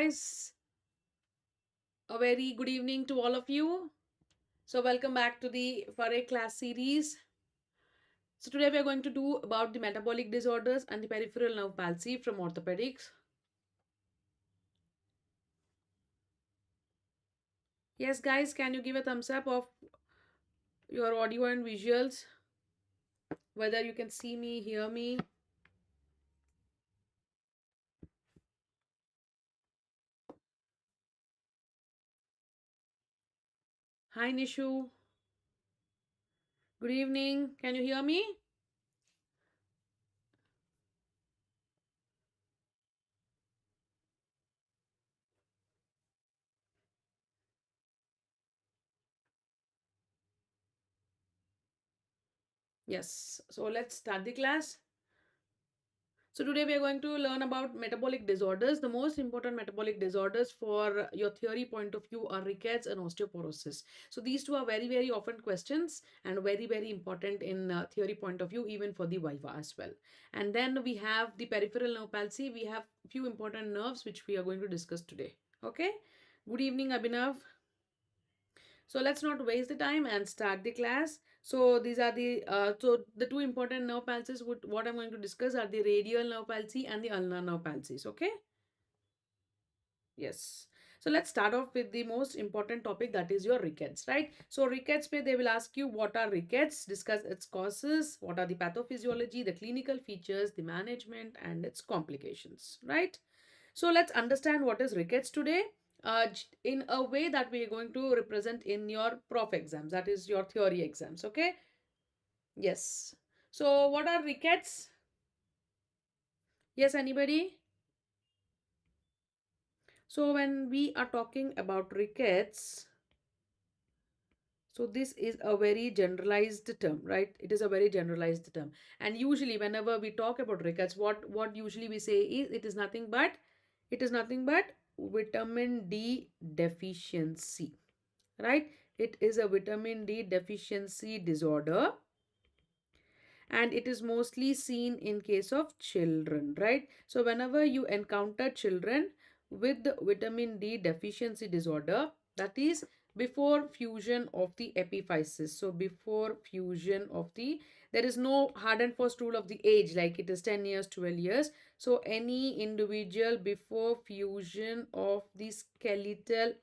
guys, a very good evening to all of you. So welcome back to the Farre class series. So today we are going to do about the metabolic disorders and the peripheral nerve palsy from orthopedics. Yes guys, can you give a thumbs up of your audio and visuals? Whether you can see me, hear me. Hi Nishu. Good evening. Can you hear me? Yes. So let's start the class. So today we are going to learn about metabolic disorders. The most important metabolic disorders for your theory point of view are rickets and osteoporosis. So these two are very often questions and very important in theory point of view, even for the Viva as well. And then we have the peripheral nerve palsy. We have few important nerves which we are going to discuss today. Okay. Good evening, Abhinav. So let's not waste the time and start the class. So these are the two important nerve palsies. What I'm going to discuss are the radial nerve palsy and the ulnar nerve palsies. Okay. Yes. So let's start off with the most important topic, that is your rickets, right? So rickets pe they will ask you what are rickets, discuss its causes, what are the pathophysiology, the clinical features, the management and its complications, right? So let's understand what is rickets today in a way that we are going to represent in your prof exams, that is your theory exams, okay? Yes. So what are rickets? Yes, anybody? So when we are talking about rickets, so this is a very generalized term, right? It is a very generalized term. And usually whenever we talk about rickets, what usually we say is it is nothing but vitamin D deficiency, right? It is a vitamin D deficiency disorder and it is mostly seen in case of children, right? So whenever you encounter children with the vitamin D deficiency disorder, that is before fusion of the epiphysis. So before fusion of the, there is no hard and fast rule of the age, like it is 10 years, 12 years. So any individual before fusion of the skeletal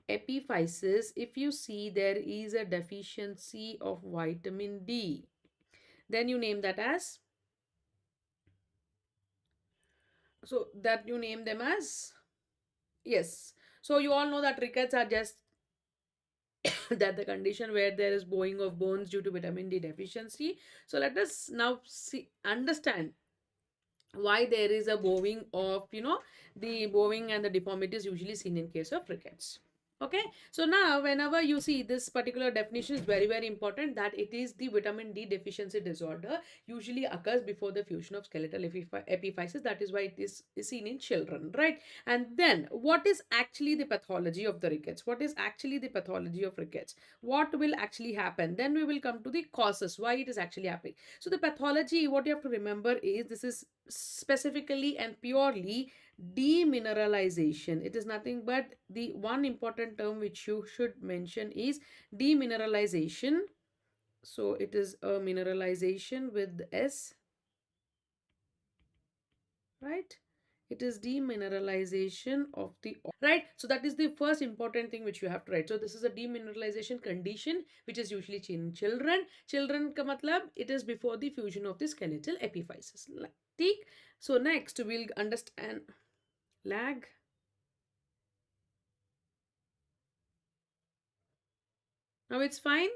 epiphysis, if you see there is a deficiency of vitamin D, then you name that as, so that you name them as, yes. So you all know that rickets are just that the condition where there is bowing of bones due to vitamin D deficiency. So let us now see, understand why there is a bowing of, the bowing and the deformities usually seen in case of rickets. Okay, so now whenever you see this particular definition is very important, that it is the vitamin D deficiency disorder, usually occurs before the fusion of skeletal epiphysis. That is why it is seen in children, right? And then what is actually the pathology of the rickets? What is actually the pathology of rickets? What will actually happen? Then we will come to the causes, why it is actually happening. So the pathology, what you have to remember is, this is specifically and purely demineralization. It is nothing but, the one important term which you should mention is demineralization. So it is a mineralization with S, right? It is demineralization of the, right? So that is the first important thing which you have to write. So this is a demineralization condition which is usually in children. Children ka matlab, it is before the fusion of the skeletal epiphysis. ठीक? So next we'll understand lag. Now it's fine.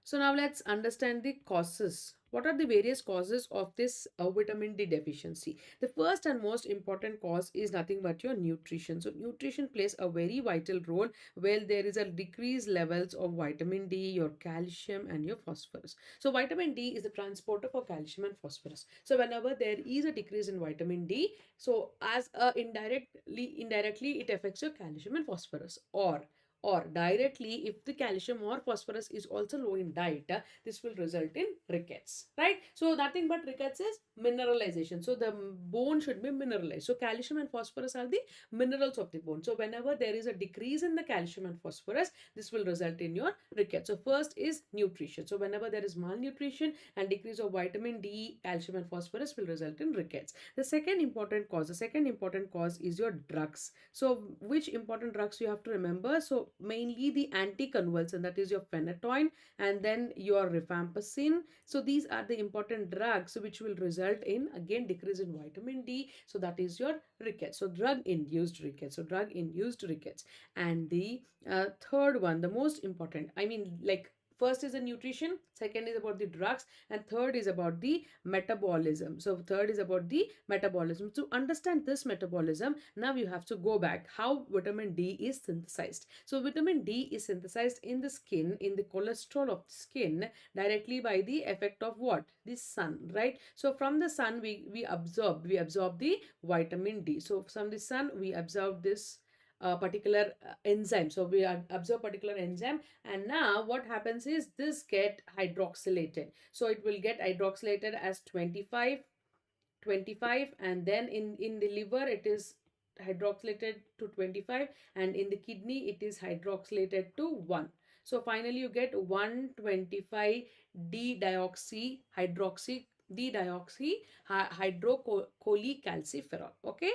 So now let's understand the causes. What are the various causes of this vitamin D deficiency? The first and most important cause is nothing but your nutrition. So nutrition plays a very vital role where there is a decreased levels of vitamin D, your calcium and your phosphorus. So vitamin D is the transporter for calcium and phosphorus. So whenever there is a decrease in vitamin D, so as indirectly it affects your calcium and phosphorus. or directly if the calcium or phosphorus is also low in diet, this will result in rickets, right? So nothing but rickets is mineralization. So the bone should be mineralized. So calcium and phosphorus are the minerals of the bone. So whenever there is a decrease in the calcium and phosphorus, this will result in your rickets. So first is nutrition. So whenever there is malnutrition and decrease of vitamin D, calcium and phosphorus will result in rickets. The second important cause is your drugs. So which important drugs you have to remember? So mainly the anticonvulsant, that is your phenytoin, and then your rifampicin. So these are the important drugs which will result in again decrease in vitamin D. So that is your rickets. So drug induced rickets. So drug induced rickets. And the third one, the most important, I mean, like, first is the nutrition, second is about the drugs, and third is about the metabolism. So third is about the metabolism. To understand this metabolism, now you have to go back how vitamin D is synthesized. So vitamin D is synthesized in the skin, in the cholesterol of the skin, directly by the effect of what? The sun, right? So from the sun we absorb the vitamin D. So from the sun we absorb this particular enzyme. So we absorb particular enzyme, and now what happens is this get hydroxylated. So it will get hydroxylated as 25, and then in the liver it is hydroxylated to 25, and in the kidney it is hydroxylated to 1. So finally you get 125 d dioxy hydroxy d dioxy hydrocholecalciferol. Okay,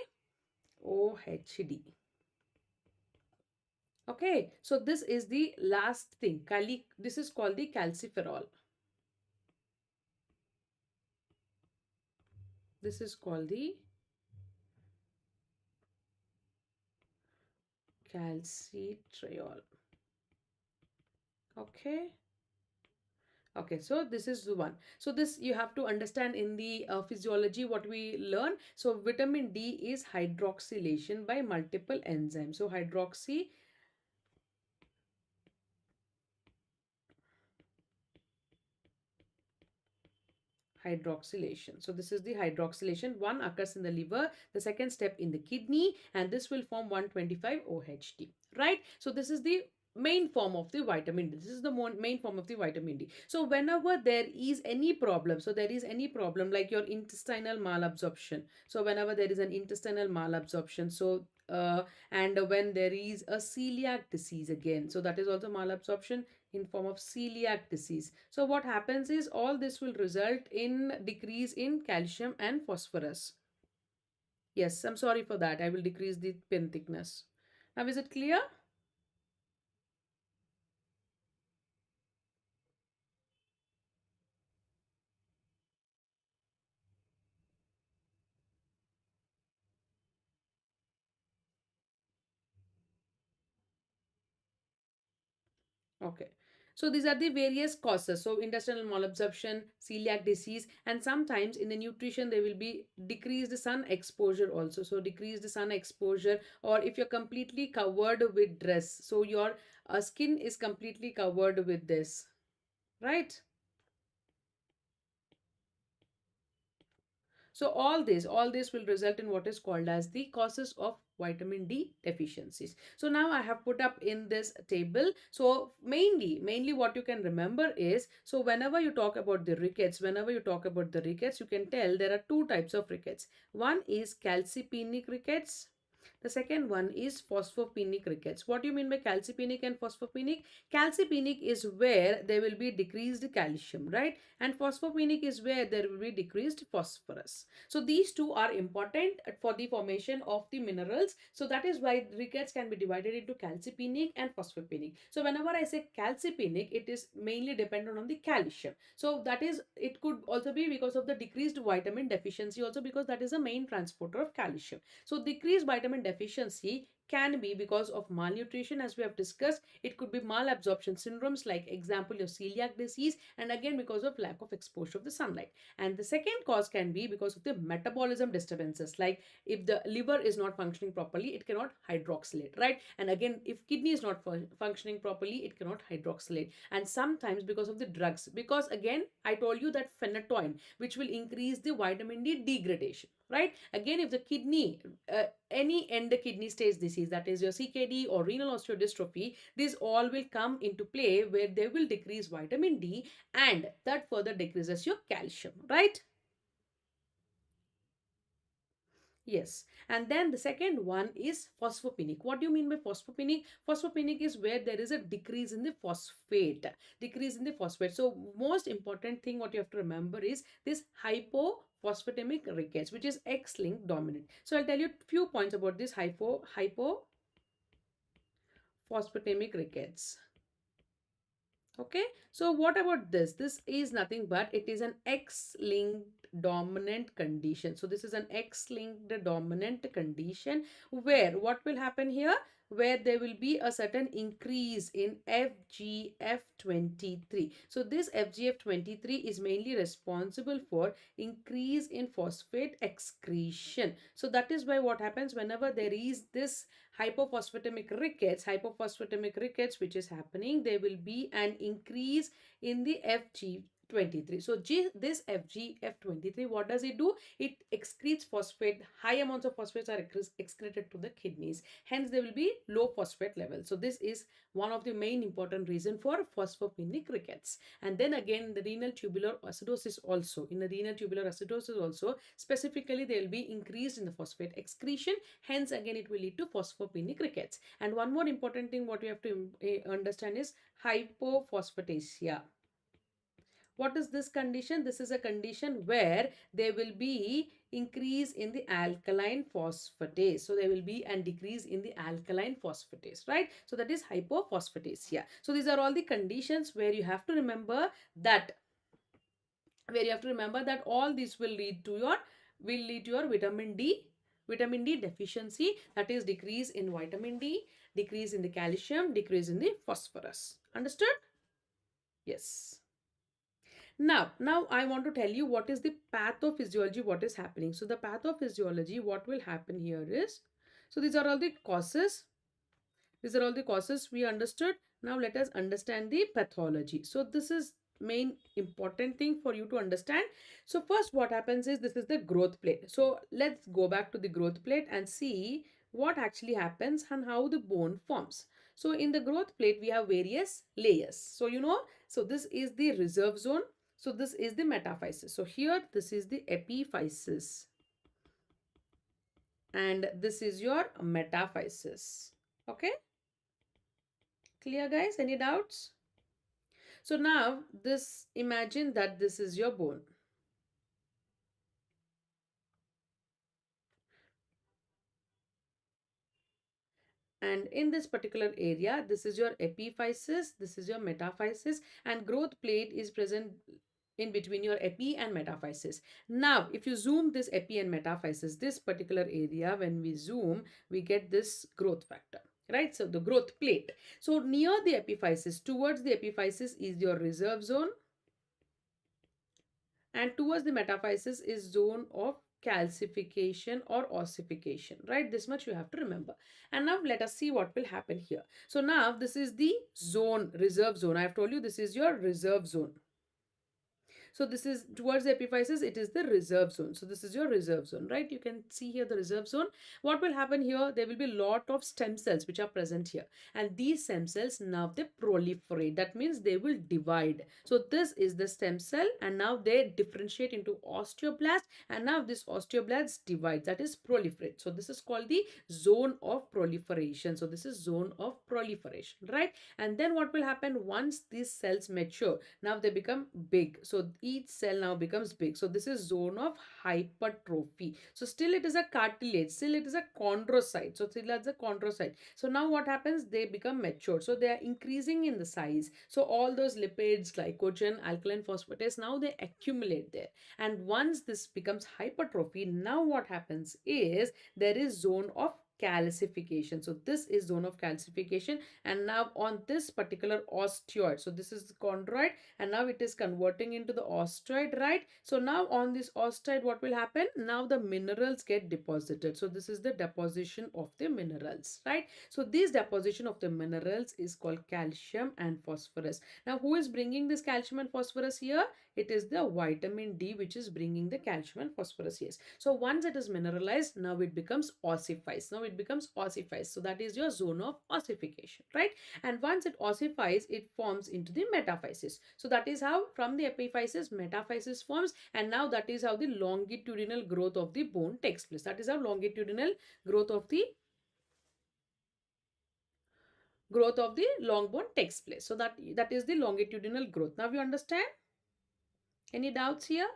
OHD. Okay, so this is the last thing. This is called the calciferol. This is called the calcitriol. Okay. Okay, so this is the one. So this you have to understand in the physiology what we learn. So vitamin D is hydroxylation by multiple enzymes. So hydroxylation. So this is the hydroxylation. One occurs in the liver, the second step in the kidney, and this will form 125 OHD, right? So this is the main form of the vitamin D. This is the main form of the vitamin D. So whenever there is any problem, so there is any problem like your intestinal malabsorption. So whenever there is an intestinal malabsorption, so and when there is a celiac disease again, so that is also malabsorption in form of celiac disease. So what happens is all this will result in decrease in calcium and phosphorus. Yes, I'm sorry for that. I will decrease the pen thickness. Now is it clear? Okay. So these are the various causes. So intestinal malabsorption, celiac disease, and sometimes in the nutrition there will be decreased sun exposure also. So decreased sun exposure, or if you're completely covered with dress, so your skin is completely covered with this, right? So all this will result in what is called as the causes of vitamin D deficiencies. So now I have put up in this table. So mainly what you can remember is, so whenever you talk about the rickets, you can tell there are two types of rickets. One is calcipenic rickets. The second one is phosphopenic rickets. What do you mean by calcipenic and phosphopenic? Calcipenic is where there will be decreased calcium, right? And phosphopenic is where there will be decreased phosphorus. So these two are important for the formation of the minerals. So that is why rickets can be divided into calcipenic and phosphopenic. So whenever I say calcipenic, it is mainly dependent on the calcium. So that is, it could also be because of the decreased vitamin deficiency also, because that is the main transporter of calcium. So decreased vitamin deficiency can be because of malnutrition, as we have discussed. It could be malabsorption syndromes, like example your celiac disease, and again because of lack of exposure of the sunlight. And the second cause can be because of the metabolism disturbances, like if the liver is not functioning properly, it cannot hydroxylate, right? And again, if kidney is not functioning properly, it cannot hydroxylate. And sometimes because of the drugs, because again I told you that phenytoin, which will increase the vitamin D degradation, right? Again, if the kidney, any end kidney stage disease, that is your CKD or renal osteodystrophy, these all will come into play where they will decrease vitamin D, and that further decreases your calcium, right? Yes. And then the second one is phosphopenic. What do you mean by phosphopenic? Phosphopenic is where there is a decrease in the phosphate. Decrease in the phosphate. So most important thing what you have to remember is this hypophosphatemic rickets, which is X-linked dominant. So I'll tell you a few points about this hypophosphatemic rickets. Okay, so what about this? This is nothing but it is an X-linked dominant condition. So this is an X-linked dominant condition where what will happen here? Where there will be a certain increase in FGF23. So this FGF23 is mainly responsible for increase in phosphate excretion. So that is why what happens whenever there is this hypophosphatemic rickets which is happening, there will be an increase in the FG23. So this FGF23, what does it do? It excretes phosphate. High amounts of phosphates are excreted to the kidneys, hence there will be low phosphate level. So this is one of the main important reason for phosphopenic rickets. And then again, the renal tubular acidosis also, in the renal tubular acidosis also, specifically there will be increase in the phosphate excretion, hence again it will lead to phosphopenic rickets. And one more important thing what you have to understand is hypophosphatasia. What is this condition? This is a condition where there will be increase in the alkaline phosphatase. So there will be a decrease in the alkaline phosphatase, right? So that is hypophosphatasia. So these are all the conditions where you have to remember that all these will lead to your vitamin D deficiency, that is decrease in vitamin D, decrease in the calcium, decrease in the phosphorus. Understood? Yes. Now I want to tell you what is the pathophysiology, what is happening. So the pathophysiology, what will happen here is, so these are all the causes. These are all the causes we understood. Now let us understand the pathology. So this is main important thing for you to understand. So first what happens is, this is the growth plate. So let's go back to the growth plate and see what actually happens and how the bone forms. So in the growth plate we have various layers. So so this is the reserve zone. So this is the metaphysis. So here this is the epiphysis and this is your metaphysis. Okay, clear guys? Any doubts? So now this, imagine that this is your bone. And in this particular area, this is your epiphysis, this is your metaphysis, and growth plate is present in between your epi and metaphysis. Now, if you zoom this epi and metaphysis, this particular area, when we zoom, we get this growth factor, right? So the growth plate. So near the epiphysis, towards the epiphysis is your reserve zone, and towards the metaphysis is zone of calcification or ossification, right? This much you have to remember. And now let us see what will happen here. So now this is the zone, reserve zone. I have told you this is your reserve zone. So this is towards the epiphysis, it is the reserve zone. So this is your reserve zone, right? You can see here the reserve zone. What will happen here? There will be a lot of stem cells which are present here. And these stem cells, now they proliferate. That means they will divide. So this is the stem cell, and now they differentiate into osteoblast, and now this osteoblast divides, that is proliferate. So this is called the zone of proliferation. So this is zone of proliferation, right? And then what will happen once these cells mature? Now they become big. So each cell now becomes big. So this is zone of hypertrophy. So still it is a cartilage, still it is a chondrocyte. So still it's a chondrocyte. So now what happens? They become mature. So they are increasing in the size. So all those lipids, glycogen, alkaline phosphatase, now they accumulate there. And once this becomes hypertrophy, now what happens is there is zone of calcification. So this is zone of calcification, and now on this particular osteoid, so this is the chondroid, and now it is converting into the osteoid, right? So now on this osteoid, what will happen? Now the minerals get deposited. So this is the deposition of the minerals, right? So this deposition of the minerals is called calcium and phosphorus. Now who is bringing this calcium and phosphorus here? It is the vitamin D which is bringing the calcium and phosphorus. Yes. So once it is mineralized, now it becomes ossifies. Now it becomes ossifies. So that is your zone of ossification, right? And once it ossifies, it forms into the metaphysis. So that is how from the epiphysis, metaphysis forms, and now that is how the longitudinal growth of the bone takes place. That is how longitudinal growth of the long bone takes place. So that is the longitudinal growth. Now you understand? Any doubts here?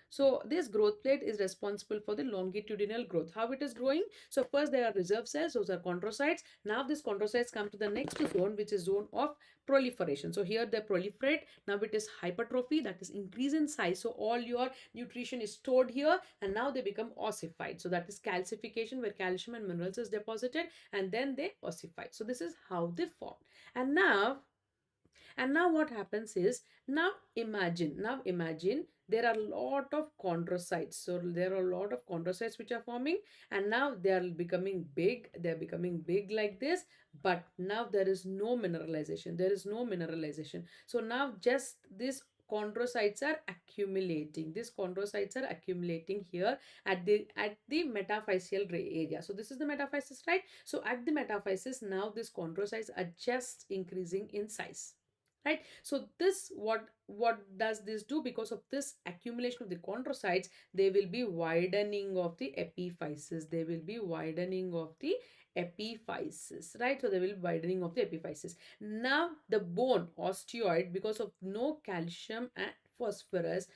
So this growth plate is responsible for the longitudinal growth. How it is growing? So first there are reserve cells, those are chondrocytes. Now these chondrocytes come to the next zone, which is zone of proliferation. So here they proliferate. Now it is hypertrophy, that is increase in size. So all your nutrition is stored here, and now they become ossified. So that is calcification, where calcium and minerals is deposited, and then they ossify. So this is how they form. And now what happens is, now imagine there are a lot of chondrocytes. So there are a lot of chondrocytes which are forming, and now they are becoming big. They're becoming big like this, but now there is no mineralization. There is no mineralization. So now just this chondrocytes are accumulating. These chondrocytes are accumulating here at the metaphyseal area. So this is the metaphysis, right? So at the metaphysis, now these chondrocytes are just increasing in size, right? So this what does this do? Because of this accumulation of the chondrocytes, they will be widening of the epiphysis. They will be widening of the epiphysis, right? So they will be widening of the epiphysis. Now the bone osteoid, because of no calcium and phosphorus,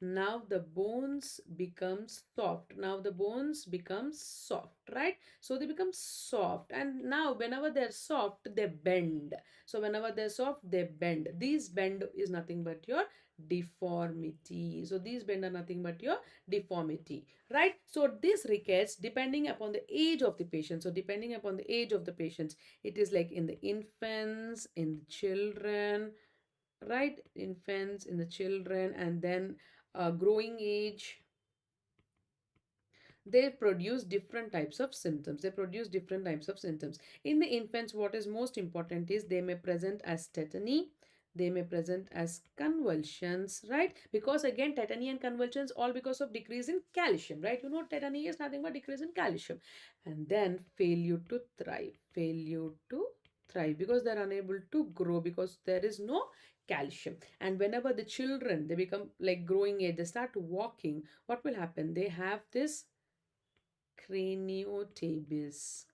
now the bones becomes soft. Now the bones become soft, right? So they become soft, and now whenever they're soft, they bend. So whenever they're soft, they bend. These bend is nothing but your deformity. So these bend are nothing but your deformity, right? So this rickets, depending upon the age of the patient. So depending upon the age of the patients, it is like in the infants, in the children, right? Infants, in the children, and then growing age, they produce different types of symptoms. In the infants, what is most important is they may present as tetany, they may present as convulsions, right? Because again, tetany and convulsions all because of decrease in calcium, right? You know, tetany is nothing but decrease in calcium. And then failure to thrive, because they're unable to grow because there is no calcium. And whenever the children, they become like growing age, they start walking, what will happen? They have this craniotabes,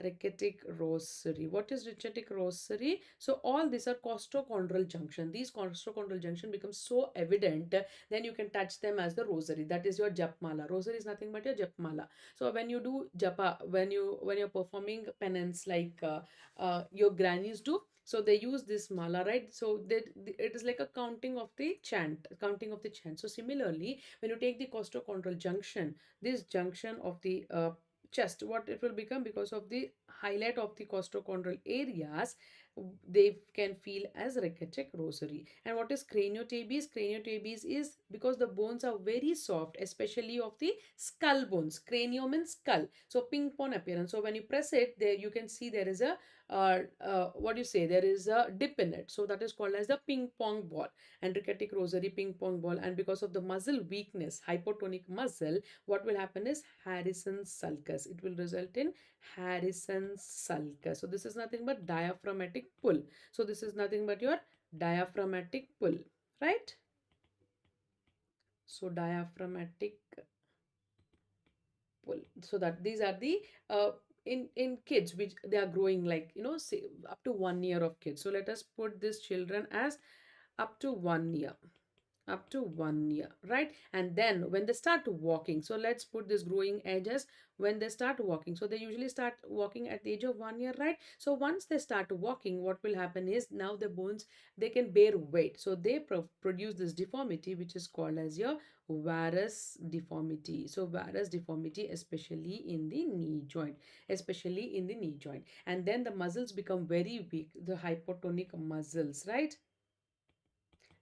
ricketic rosary. What is ricketic rosary? So all these are costochondral junction. These costochondral junction becomes so evident, then you can touch them as the rosary. That is your japmala. Rosary is nothing but your japmala. So when you do japa, when you're performing penance, like your grannies do, so they use this mala, right? So it is like a counting of the chant. So similarly, when you take the costochondral junction, this junction of the chest, what it will become, because of the highlight of the costochondral areas, they can feel as ricketic rosary. And what is craniotabes? Craniotabes is because the bones are very soft, especially of the skull bones. Cranium means skull, so ping pong appearance. So when you press it, there you can see there is a what do you say, there is a dip in it. So that is called as the ping pong ball. And ricketic rosary, ping pong ball. And because of the muscle weakness, hypotonic muscle, what will happen is Harrison's sulcus. It will result in Harrison's sulcus. So this is nothing but diaphragmatic pull. So this is nothing but your diaphragmatic pull, right? So diaphragmatic pull. So that these are the in kids which they are growing, like, say up to 1 year of kids. So let us put these children as up to 1 year, right? And then when they start walking, so let's put this growing edges when they start walking. So they usually start walking at the age of 1 year, right? So once they start walking, what will happen is now the bones, they can bear weight. So they produce this deformity which is called as your varus deformity. So varus deformity, especially in the knee joint, and then the muscles become very weak, the hypotonic muscles, right?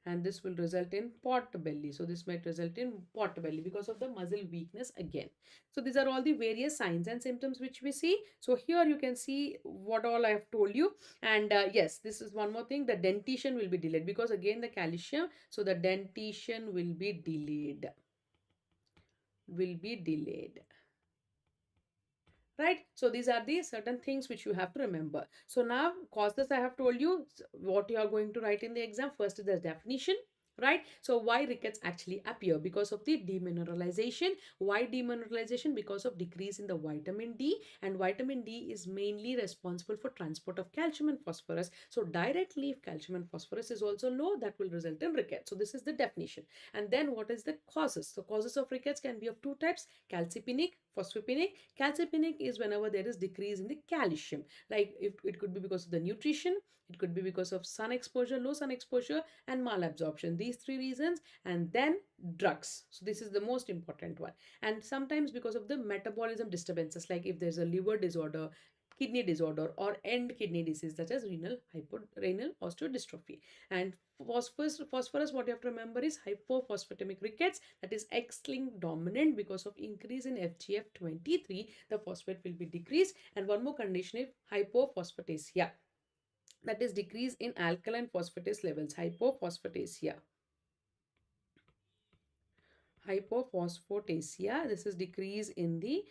and this will result in pot belly. So this might result in pot belly because of the muscle weakness again. So these are all the various signs and symptoms which we see. So here you can see what all I have told you. And yes, this is one more thing, the dentition will be delayed because again the calcium, so the dentition will be delayed, right? So these are the certain things which you have to remember. So now causes I have told you what you are going to write in the exam. First is the definition, right? So why rickets actually appear? Because of the demineralization. Why demineralization? Because of decrease in the vitamin D, and vitamin D is mainly responsible for transport of calcium and phosphorus. So directly if calcium and phosphorus is also low, that will result in rickets. So this is the definition. And then what is the causes? So causes of rickets can be of two types: calcipenic, phosphopenic. Calcipenic is whenever there is decrease in the calcium, like if it could be because of the nutrition, it could be because of sun exposure, low sun exposure, and malabsorption, these three reasons. And then drugs, so this is the most important one. And sometimes because of the metabolism disturbances, like if there's a liver disorder, kidney disorder, or end kidney disease such as renal osteodystrophy. And phosphorus, what you have to remember is hypophosphatemic rickets, that is X-linked dominant. Because of increase in FGF23, the phosphate will be decreased. And one more condition is hypophosphatasia, that is decrease in alkaline phosphatase levels. Hypophosphatasia, this is decrease in the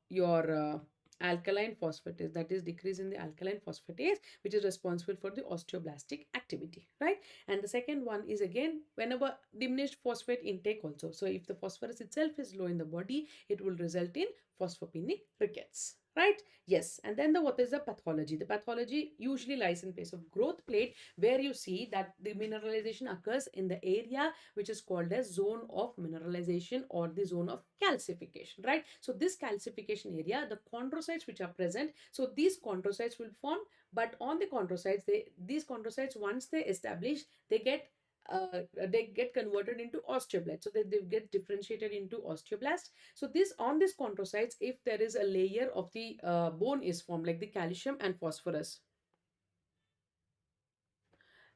your alkaline phosphatase, that is decrease in the alkaline phosphatase, which is responsible for the osteoblastic activity, right? And the second one is again whenever diminished phosphate intake also. So if the phosphorus itself is low in the body, it will result in phosphopenic rickets, right? Yes. And then what is the pathology? The pathology usually lies in place of growth plate, where you see that the mineralization occurs in the area which is called as zone of mineralization or the zone of calcification, right? So this calcification area, the chondrocytes which are present, so these chondrocytes will form. But on the chondrocytes, these chondrocytes, once they establish, they get converted into osteoblasts, so that they get differentiated into osteoblasts. So this, on this chondrocytes, if there is a layer of the bone is formed, like the calcium and phosphorus,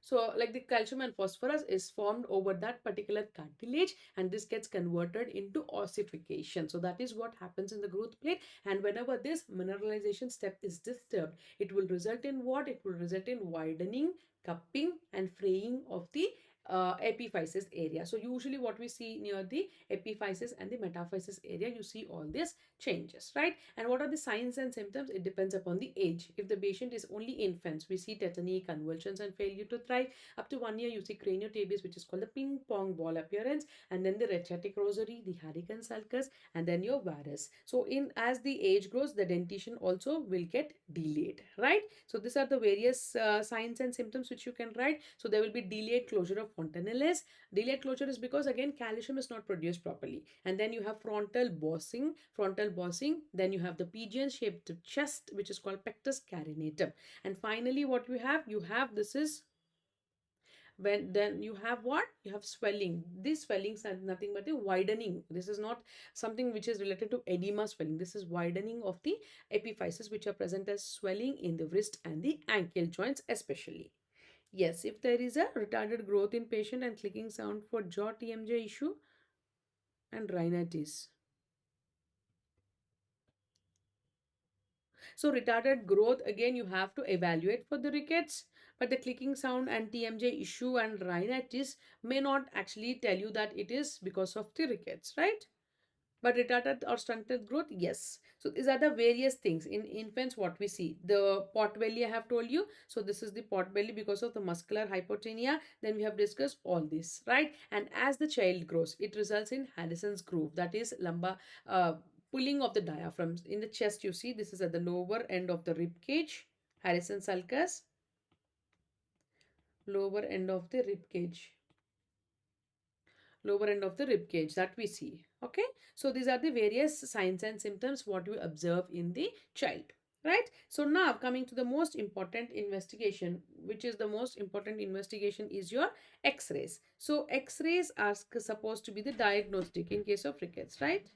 so like the calcium and phosphorus is formed over that particular cartilage, and this gets converted into ossification. So that is what happens in the growth plate. And whenever this mineralization step is disturbed, it will result in what? It will result in widening, cupping, and fraying of the epiphysis area. So usually what we see near the epiphysis and the metaphysis area, you see all these changes, right? And what are the signs and symptoms? It depends upon the age. If the patient is only infants, we see tetany, convulsions, and failure to thrive. Up to 1 year, you see craniotabes, which is called the ping pong ball appearance, and then the rhetoric rosary, the hurricane sulcus, and then your varus. So in as the age grows, the dentition also will get delayed, right? So these are the various signs and symptoms which you can write. So there will be delayed closure of fontanelles. Delayed closure is because again calcium is not produced properly. And then you have frontal bossing. Then you have the pigeon shaped chest, which is called pectus carinatum. And finally what you have this is when then you have what? You have swelling. These swellings are nothing but a widening. This is not something which is related to edema swelling. This is widening of the epiphyses, which are present as swelling in the wrist and the ankle joints especially. Yes, if there is a retarded growth in patient and clicking sound for jaw TMJ issue and rhinitis. So retarded growth, again, you have to evaluate for the rickets, but the clicking sound and TMJ issue and rhinitis may not actually tell you that it is because of the rickets, right? But retarded or stunted growth, yes. So these are the various things. In infants, what we see, the pot belly I have told you. So this is the pot belly because of the muscular hypotonia. Then we have discussed all this, right? And as the child grows, it results in Harrison's groove, that is lumbar pulling of the diaphragm. In the chest, you see this is at the lower end of the rib cage, Harrison sulcus, lower end of the rib cage, lower end of the rib cage that we see. Okay, so these are the various signs and symptoms what we observe in the child, right? So now coming to the most important investigation, which is the most important investigation is your x-rays. So x-rays are supposed to be the diagnostic in case of rickets, right?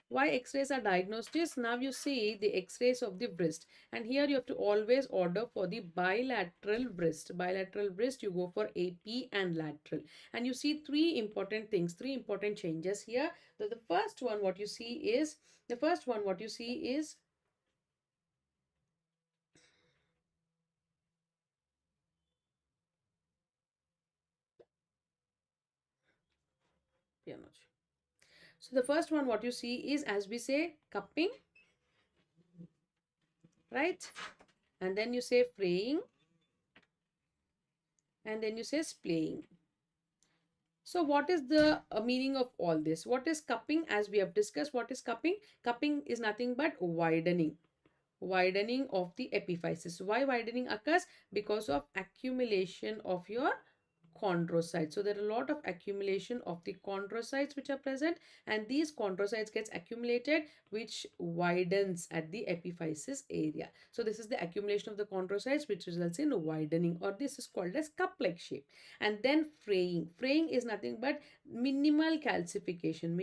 Why x-rays are diagnostics? Now you see the x-rays of the wrist, and here you have to always order for the bilateral wrist. Bilateral wrist, you go for AP and lateral. And you see three important things, three important changes here. So the first one what you see is, yeah, so the first one what you see is, as we say, cupping, right? And then you say fraying, and then you say splaying. So what is the meaning of all this? What is cupping? As we have discussed, what is cupping? Cupping is nothing but widening of the epiphysis. Why widening occurs? Because of accumulation of your chondrocytes. So there are a lot of accumulation of the chondrocytes which are present, and these chondrocytes gets accumulated, which widens at the epiphysis area. So this is the accumulation of the chondrocytes which results in widening, or this is called as cup-like shape. And then fraying. Fraying is nothing but minimal calcification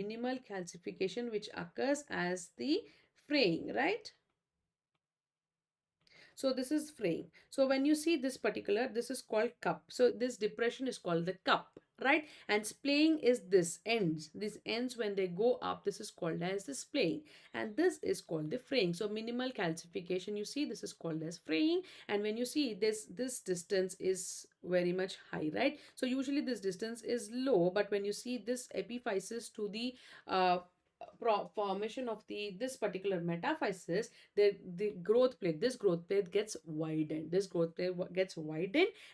which occurs as the fraying, right? So this is fraying. So when you see this particular, this is called cup. So this depression is called the cup, right? And splaying is this ends. These ends when they go up, this is called as the splaying. And this is called the fraying. So minimal calcification, you see, this is called as fraying. And when you see this distance is very much high, right? So usually this distance is low, but when you see this epiphysis to the uh, formation of this particular metaphysis, the growth plate, this growth plate gets widened,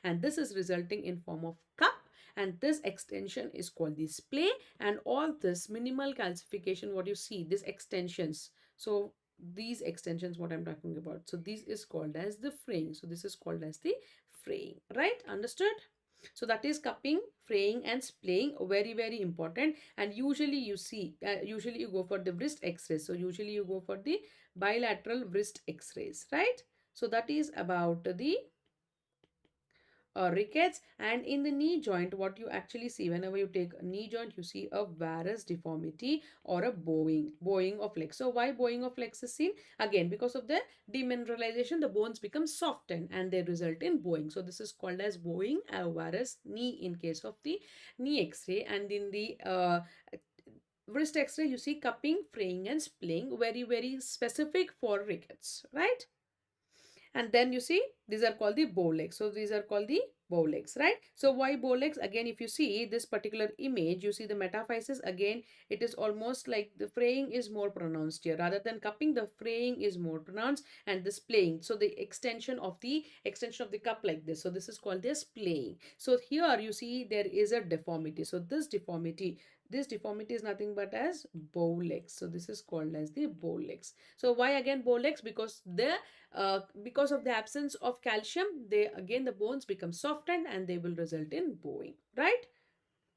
and this is resulting in form of cup, and this extension is called the splay. And all this minimal calcification what you see, these extensions, so these extensions what I'm talking about, so this is called as the fraying. So this is called as the fraying, right? Understood? So that is cupping, fraying and splaying, very very important. And usually you see, usually you go for the wrist x-rays. So usually you go for the bilateral wrist x-rays, right? So that is about the rickets. And in the knee joint, what you actually see whenever you take a knee joint, you see a varus deformity or a bowing of legs. So why bowing of legs is seen? Again, because of the demineralization, the bones become softened and they result in bowing. So this is called as bowing, varus knee in case of the knee x-ray. And in the wrist x-ray, you see cupping, fraying and splaying, very very specific for rickets, right? And then you see these are called the bow legs. So these are called the bow legs, right? So why bow legs? Again, if you see this particular image, you see the metaphysis. Again, it is almost like the fraying is more pronounced here rather than cupping. The fraying is more pronounced, and the splaying, so the extension of the cup like this, so this is called the splaying. So here you see there is a deformity. So this deformity is nothing but as bow legs. So this is called as the bow legs. So why again bow legs? Because of the absence of calcium, the bones become softened and they will result in bowing, right?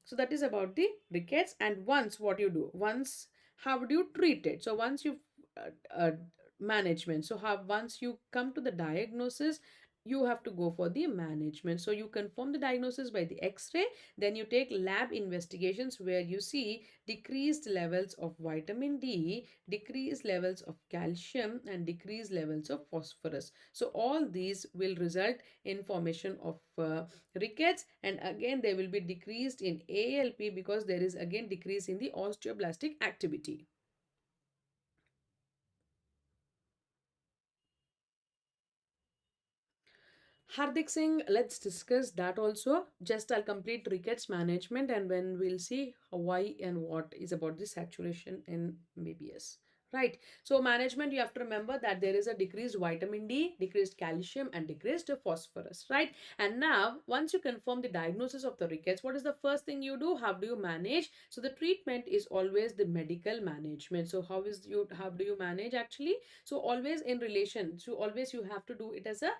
So that is about the rickets. And once what you do, once how do you treat it? So once you uh, uh, management. So how once you come to the diagnosis, you have to go for the management. So you confirm the diagnosis by the x-ray, then you take lab investigations where you see decreased levels of vitamin D, decreased levels of calcium and decreased levels of phosphorus. So all these will result in formation of rickets, and again they will be decreased in ALP because there is again decrease in the osteoblastic activity. Hardik Singh, let's discuss that also. Just I'll complete rickets management and then we'll see why and what is about the saturation in MBBS. Right. So management, you have to remember that there is a decreased vitamin D, decreased calcium and decreased phosphorus. Right. And now once you confirm the diagnosis of the rickets, what is the first thing you do? How do you manage? So the treatment is always the medical management. So how do you manage actually? So always in relation. So always you have to do it as a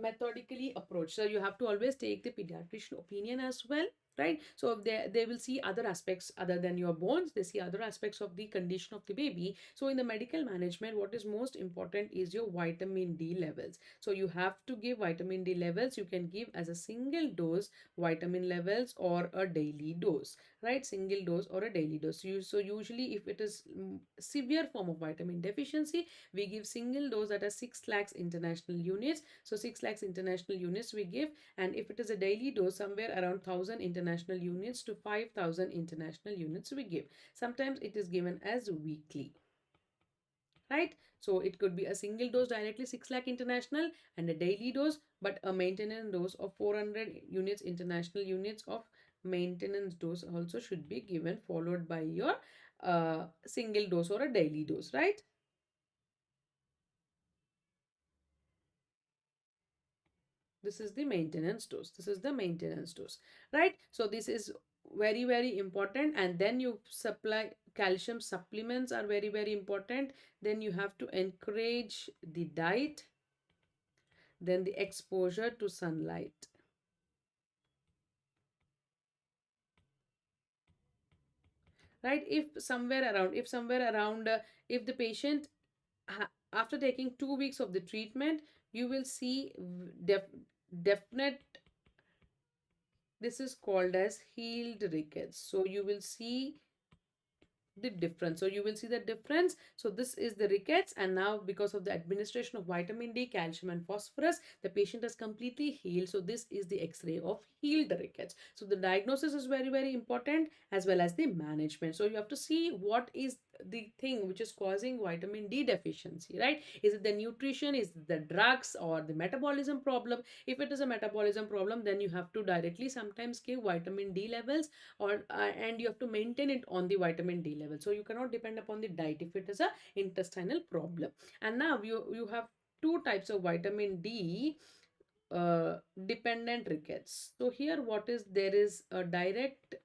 methodically approach. So you have to always take the pediatrician opinion as well, right? So they will see other aspects other than your bones. They see other aspects of the condition of the baby. So in the medical management, what is most important is your vitamin D levels. So you have to give vitamin D levels. You can give as a single dose vitamin levels or a daily dose, right? Single dose or a daily dose. So usually if it is severe form of vitamin deficiency, we give single dose at a 6 lakhs international units. So 6 lakhs international units we give, and if it is a daily dose, somewhere around 1000 international units to 5000 international units we give. Sometimes it is given as weekly, right? So it could be a single dose directly 6 lakh international and a daily dose, but a maintenance dose of 400 units international units of maintenance dose also should be given, followed by your single dose or a daily dose, right? This is the maintenance dose. This is the maintenance dose, right? So this is very, very important. And then you supply calcium supplements are very, very important. Then you have to encourage the diet, then the exposure to sunlight, right? If the patient after taking 2 weeks of the treatment, you will see definite, this is called as healed rickets. So you will see the difference. So you will see the difference. So this is the rickets, and now because of the administration of vitamin D, calcium and phosphorus, the patient has completely healed. So this is the x-ray of healed rickets. So the diagnosis is very, very important, as well as the management. So you have to see what is the thing which is causing vitamin D deficiency, right? Is it the nutrition, is it the drugs, or the metabolism problem? If it is a metabolism problem, then you have to directly sometimes give vitamin D levels, or and you have to maintain it on the vitamin D level. So you cannot depend upon the diet if it is a intestinal problem. And now you have two types of vitamin D dependent rickets. So here what is, there is a direct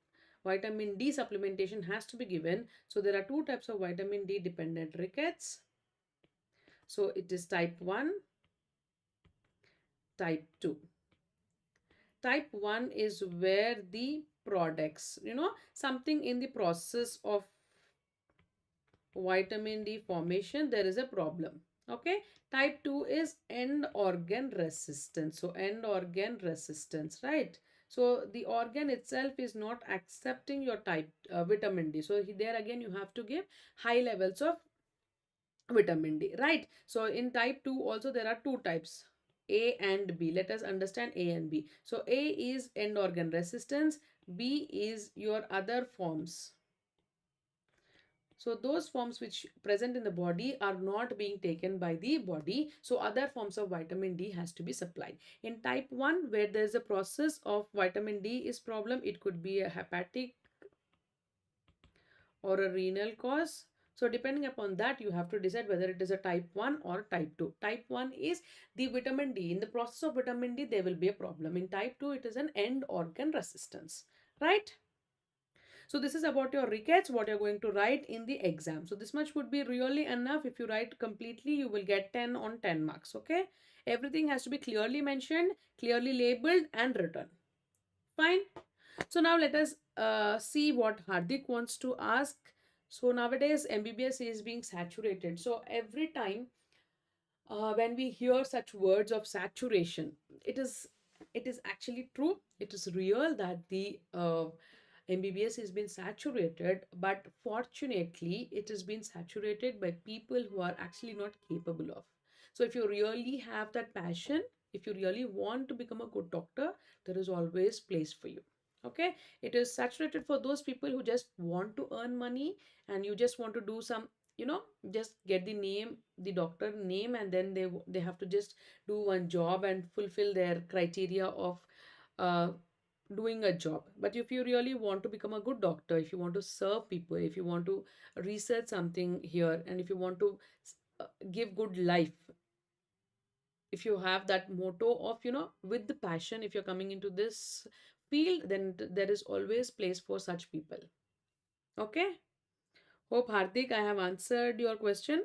vitamin D supplementation has to be given. So there are two types of vitamin D dependent rickets. So it is type 1, type 2. Type 1 is where the products, something in the process of vitamin D formation, there is a problem. Okay. Type 2 is end organ resistance. So end organ resistance, right? So the organ itself is not accepting your type vitamin D. So there again you have to give high levels of vitamin D, right? So in type 2 also there are two types, A and B. Let us understand A and B. So A is end organ resistance, B is your other forms. So those forms which present in the body are not being taken by the body. So other forms of vitamin D has to be supplied. In type 1, where there is a process of vitamin D is problem, it could be a hepatic or a renal cause. So depending upon that, you have to decide whether it is a type 1 or type 2. Type 1 is the vitamin D. In the process of vitamin D, there will be a problem. In type 2, it is an end organ resistance, right? So this is about your rickets, what you're going to write in the exam. So this much would be really enough. If you write completely, you will get 10 on 10 marks, okay? Everything has to be clearly mentioned, clearly labeled and written. Fine. So now let us see what Hardik wants to ask. So nowadays MBBS is being saturated. So every time when we hear such words of saturation, it is actually true. It is real that the MBBS has been saturated, but fortunately, it has been saturated by people who are actually not capable of. So, if you really have that passion, if you really want to become a good doctor, there is always place for you. Okay, it is saturated for those people who just want to earn money, and you just want to do some, just get the name, the doctor name, and then they have to just do one job and fulfill their criteria of uh, doing a job. But if you really want to become a good doctor, if you want to serve people, if you want to research something here, and if you want to give good life, if you have that motto of, with the passion, if you're coming into this field, then there is always place for such people. Okay. Hope, Hardik, I have answered your question.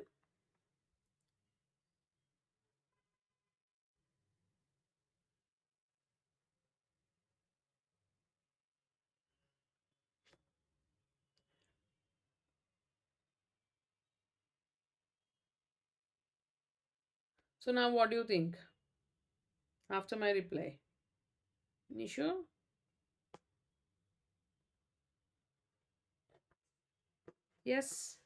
So now what do you think after my reply? Nishu? Yes.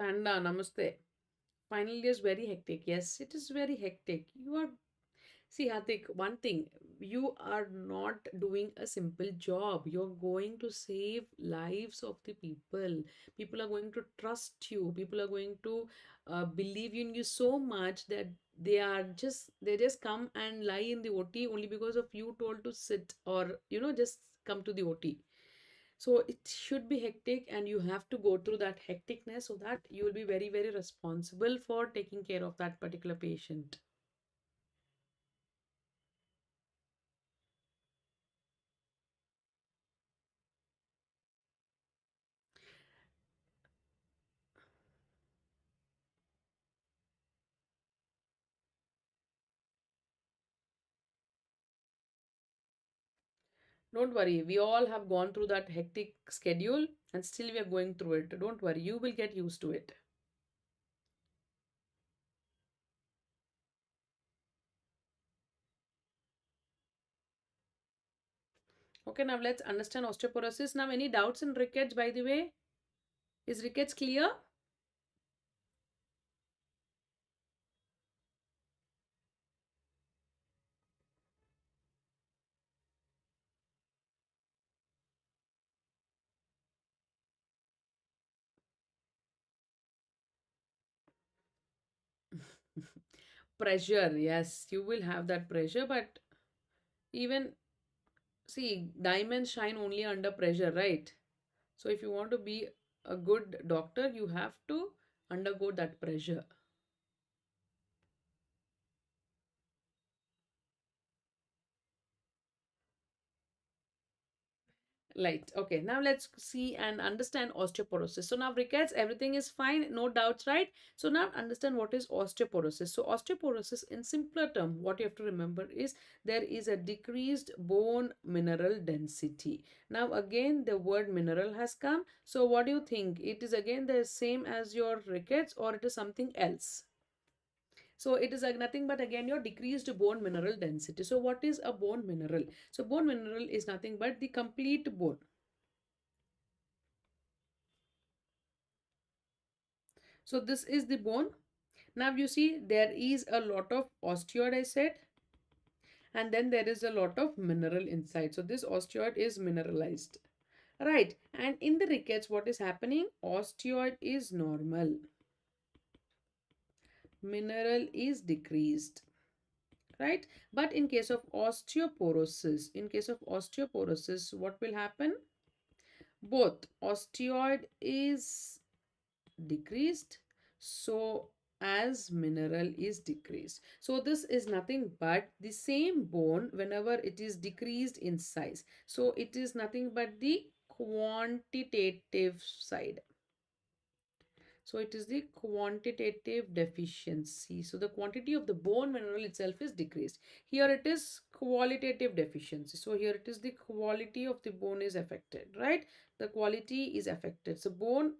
Panda, namaste. Final year is very hectic. Yes, it is very hectic. You are, see, Hatik, one thing, you are not doing a simple job. You're going to save lives of the people. People are going to trust you. People are going to believe in you so much that they just come and lie in the OT only because of you told to sit or just come to the OT. So it should be hectic, and you have to go through that hecticness so that you will be very, very responsible for taking care of that particular patient. Don't worry, we all have gone through that hectic schedule and still we are going through it. Don't worry, you will get used to it. Okay, now let's understand osteoporosis. Now, any doubts in rickets, by the way? Is rickets clear? Pressure, yes, you will have that pressure, but even see, diamonds shine only under pressure, right? So, if you want to be a good doctor, you have to undergo that pressure. Right. Okay. Now let's see and understand osteoporosis. So now rickets, everything is fine, no doubts, right? So now understand what is osteoporosis. So osteoporosis, in simpler term, what you have to remember is there is a decreased bone mineral density. Now again, the word mineral has come. So what do you think? It is again the same as your rickets, or it is something else? So it is nothing but again your decreased bone mineral density. So what is a bone mineral? So bone mineral is nothing but the complete bone. So this is the bone. Now you see there is a lot of osteoid, I said, and then there is a lot of mineral inside. So this osteoid is mineralized. Right. And in the rickets, what is happening? Osteoid is normal. Mineral is decreased. Right. But in case of osteoporosis, what will happen? Both osteoid is decreased, so as mineral is decreased. So this is nothing but the same bone whenever it is decreased in size. So it is nothing but the quantitative side. So it is the quantitative deficiency. So the quantity of the bone mineral itself is decreased. Here it is qualitative deficiency. So here it is the quality of the bone is affected, right? The quality is affected. So bone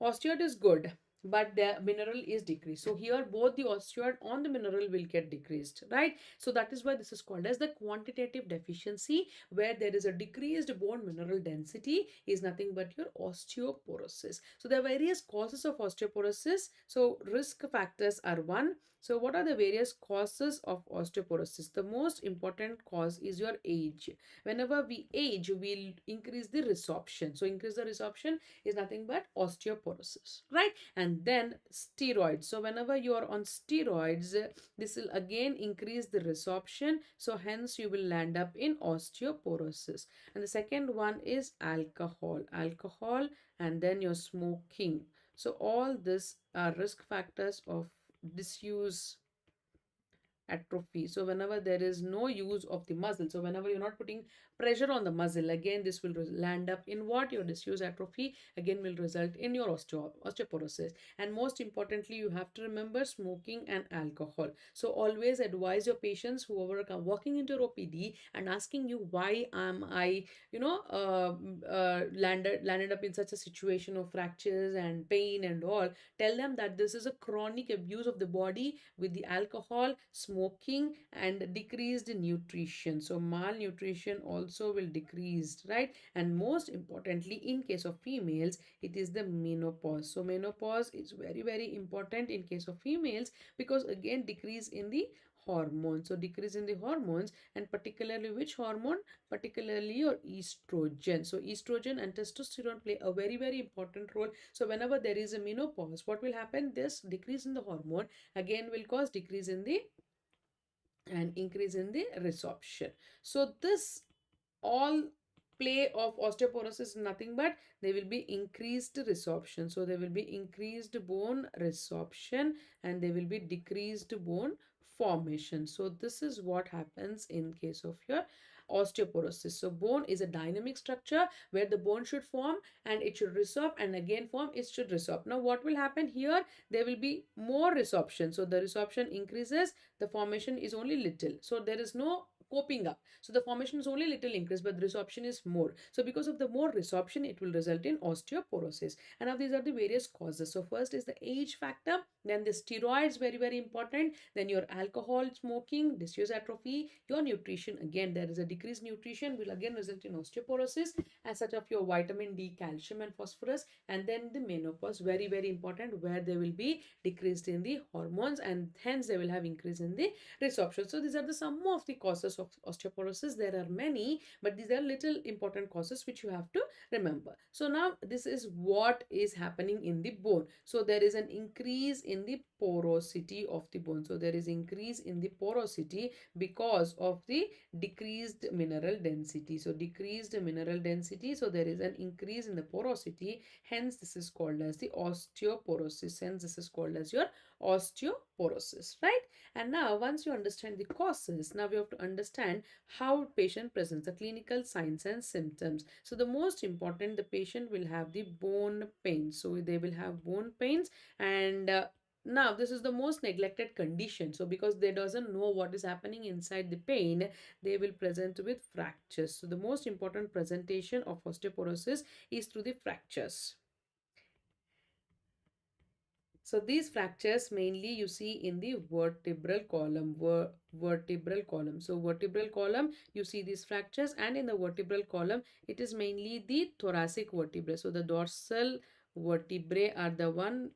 osteoid is good, but the mineral is decreased. So here both the osteoid and the mineral will get decreased, right? So that is why this is called as the quantitative deficiency, where there is a decreased bone mineral density is nothing but your osteoporosis. So there are various causes of osteoporosis. So risk factors are one. So what are the various causes of osteoporosis? The most important cause is your age. Whenever we age, we'll increase the resorption. So increase the resorption is nothing but osteoporosis, right? And and then steroids. So whenever you are on steroids, this will again increase the resorption, so hence you will land up in osteoporosis. And the second one is alcohol, and then your smoking. So all this are risk factors of disuse atrophy. So whenever there is no use of the muscle, so whenever you're not putting pressure on the muscle, again this will land up in what? Your disuse atrophy, again will result in your osteoporosis. And most importantly, you have to remember smoking and alcohol. So always advise your patients whoever are walking into your OPD and asking you, why am I landed up in such a situation of fractures and pain and all. Tell them that this is a chronic abuse of the body with the alcohol, smoking, and decreased nutrition. So malnutrition also will decrease, right? And most importantly, in case of females, it is the menopause. So menopause is very, very important in case of females, because again decrease in the hormones. So decrease in the hormones, and particularly which hormone? Particularly your estrogen. So estrogen and testosterone play a very, very important role. So whenever there is a menopause, what will happen? This decrease in the hormone again will cause decrease in the and increase in the resorption. So this all play of osteoporosis is nothing but there will be increased resorption. So there will be increased bone resorption, and there will be decreased bone formation. So this is what happens in case of your osteoporosis. So bone is a dynamic structure where the bone should form and it should resorb and again form, it should resorb. Now what will happen here? There will be more resorption. So the resorption increases, the formation is only little. So there is no coping up. So the formation is only little increase, but the resorption is more. So because of the more resorption, it will result in osteoporosis. And now these are the various causes. So first is the age factor, then the steroids, very, very important. Then your alcohol, smoking, disuse atrophy, your nutrition. Again, there is a decreased nutrition will again result in osteoporosis, as such of your vitamin D, calcium and phosphorus. And then the menopause, very, very important, where they will be decreased in the hormones and hence they will have increase in the resorption. So these are the some of the causes of osteoporosis. There are many, but these are little important causes which you have to remember. So now this is what is happening in the bone. So there is an increase in the porosity of the bone. So there is increase in the porosity because of the decreased mineral density. So decreased mineral density, so there is an increase in the porosity, hence this is called as the osteoporosis. Hence this is called as your osteoporosis, right? And now once you understand the causes, now we have to understand how patient presents, the clinical signs and symptoms. So the most important, the patient will have the bone pain. So they will have bone pains, and now this is the most neglected condition. So because they doesn't know what is happening inside the pain, they will present with fractures. So the most important presentation of osteoporosis is through the fractures. So these fractures mainly you see in the vertebral column, vertebral column. So vertebral column, you see these fractures, and in the vertebral column, it is mainly the thoracic vertebrae. So the dorsal vertebrae are the one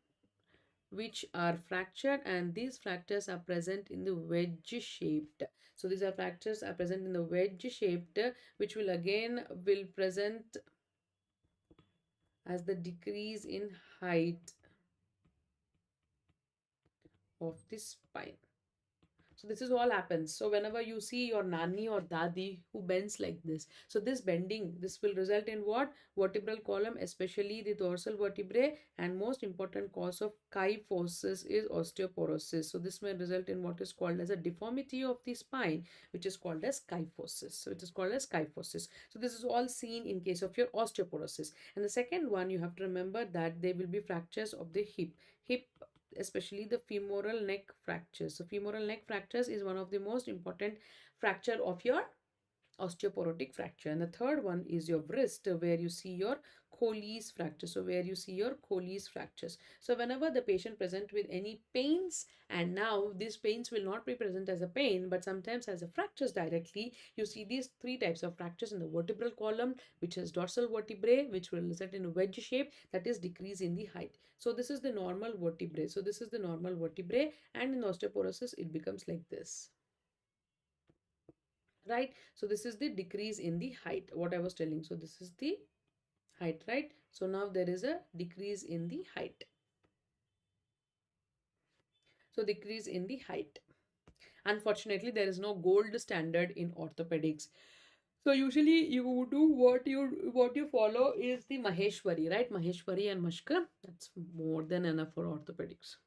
which are fractured, and these fractures are present in the wedge shaped. So these are fractures are present in the wedge shaped, which will again will present as the decrease in height of the spine. So this is all happens. So whenever you see your nani or dadi who bends like this, so this bending, this will result in what? Vertebral column, especially the dorsal vertebrae, and most important cause of kyphosis is osteoporosis. So this may result in what is called as a deformity of the spine, which is called as kyphosis. So it is called as kyphosis. So this is all seen in case of your osteoporosis. And the second one, you have to remember that there will be fractures of the hip, especially the femoral neck fractures. So femoral neck fractures is one of the most important fracture of your osteoporotic fracture. And the third one is your wrist, where you see your Colles fracture. So where you see your Colles fractures. So whenever the patient present with any pains, and now these pains will not be present as a pain, but sometimes as a fractures directly, you see these three types of fractures in the vertebral column, which is dorsal vertebrae, which will result in a wedge shape, that is decrease in the height. So this is the normal vertebrae. So this is the normal vertebrae, and in osteoporosis it becomes like this, right? So this is the decrease in the height, what I was telling. So this is the height, right? So now there is a decrease in the height. So decrease in the height. Unfortunately, there is no gold standard in orthopedics. So usually you do what you follow is the Maheshwari, right? Maheshwari and Mashka. That's more than enough for orthopedics.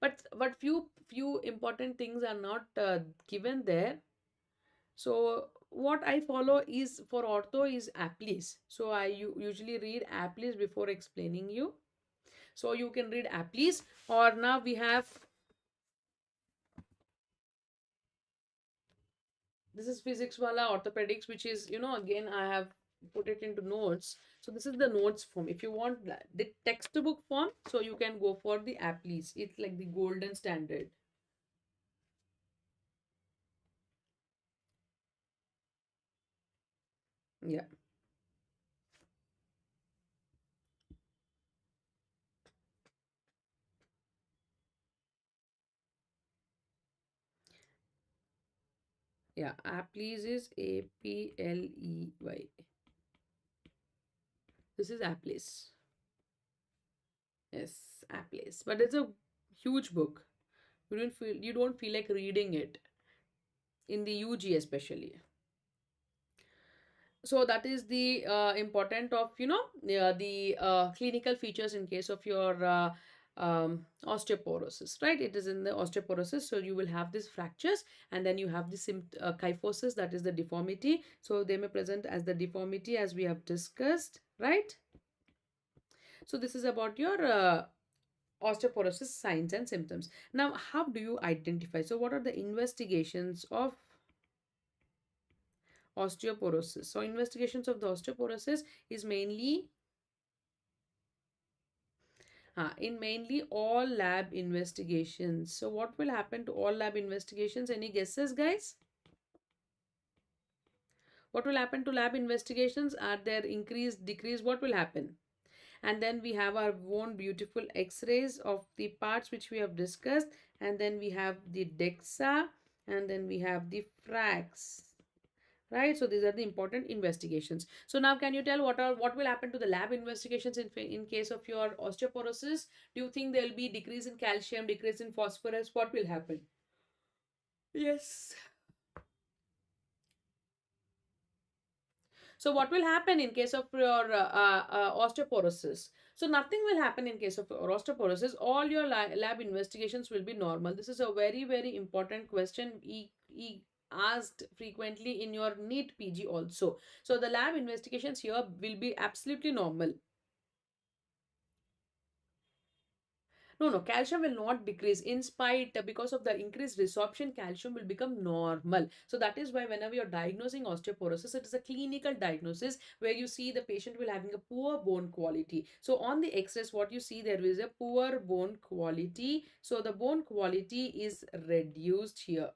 But few important things are not given there. So what I follow is for ortho is Applis. So I usually read Applis before explaining you. So you can read Applis, or now we have, this is physics wala orthopedics, which is, again I have put it into notes. So this is the notes form. If you want the textbook form, so you can go for the Applis. It's like the golden standard. Yeah. Yeah, Applis is Apley. This is Applis. Yes, Applis. But it's a huge book. You don't feel like reading it in the UG especially. So that is the important of the clinical features in case of your osteoporosis, right? It is in the osteoporosis, so you will have these fractures, and then you have the kyphosis, that is the deformity. So they may present as the deformity as we have discussed, right? So this is about your osteoporosis signs and symptoms. Now, how do you identify? So what are the investigations of osteoporosis? So investigations of the osteoporosis is mainly in mainly all lab investigations. So what will happen to all lab investigations? Any guesses, guys? What will happen to lab investigations? Are there increase, decrease? What will happen? And then we have our own beautiful x-rays of the parts which we have discussed, and then we have the DEXA, and then we have the fracs, right? So these are the important investigations. So now can you tell what will happen to the lab investigations in case of your osteoporosis? Do you think there will be decrease in calcium, decrease in phosphorus? What will happen? Yes. So what will happen in case of your osteoporosis? So nothing will happen in case of your osteoporosis. All your lab investigations will be normal. This is a very, very important question. Asked frequently in your NEET PG also. So the lab investigations here will be absolutely normal. No, no, calcium will not decrease in spite because of the increased resorption, calcium will become normal. So that is why whenever you're diagnosing osteoporosis, it is a clinical diagnosis where you see the patient will having a poor bone quality. So on the x-rays, what you see there is a poor bone quality. So the bone quality is reduced here.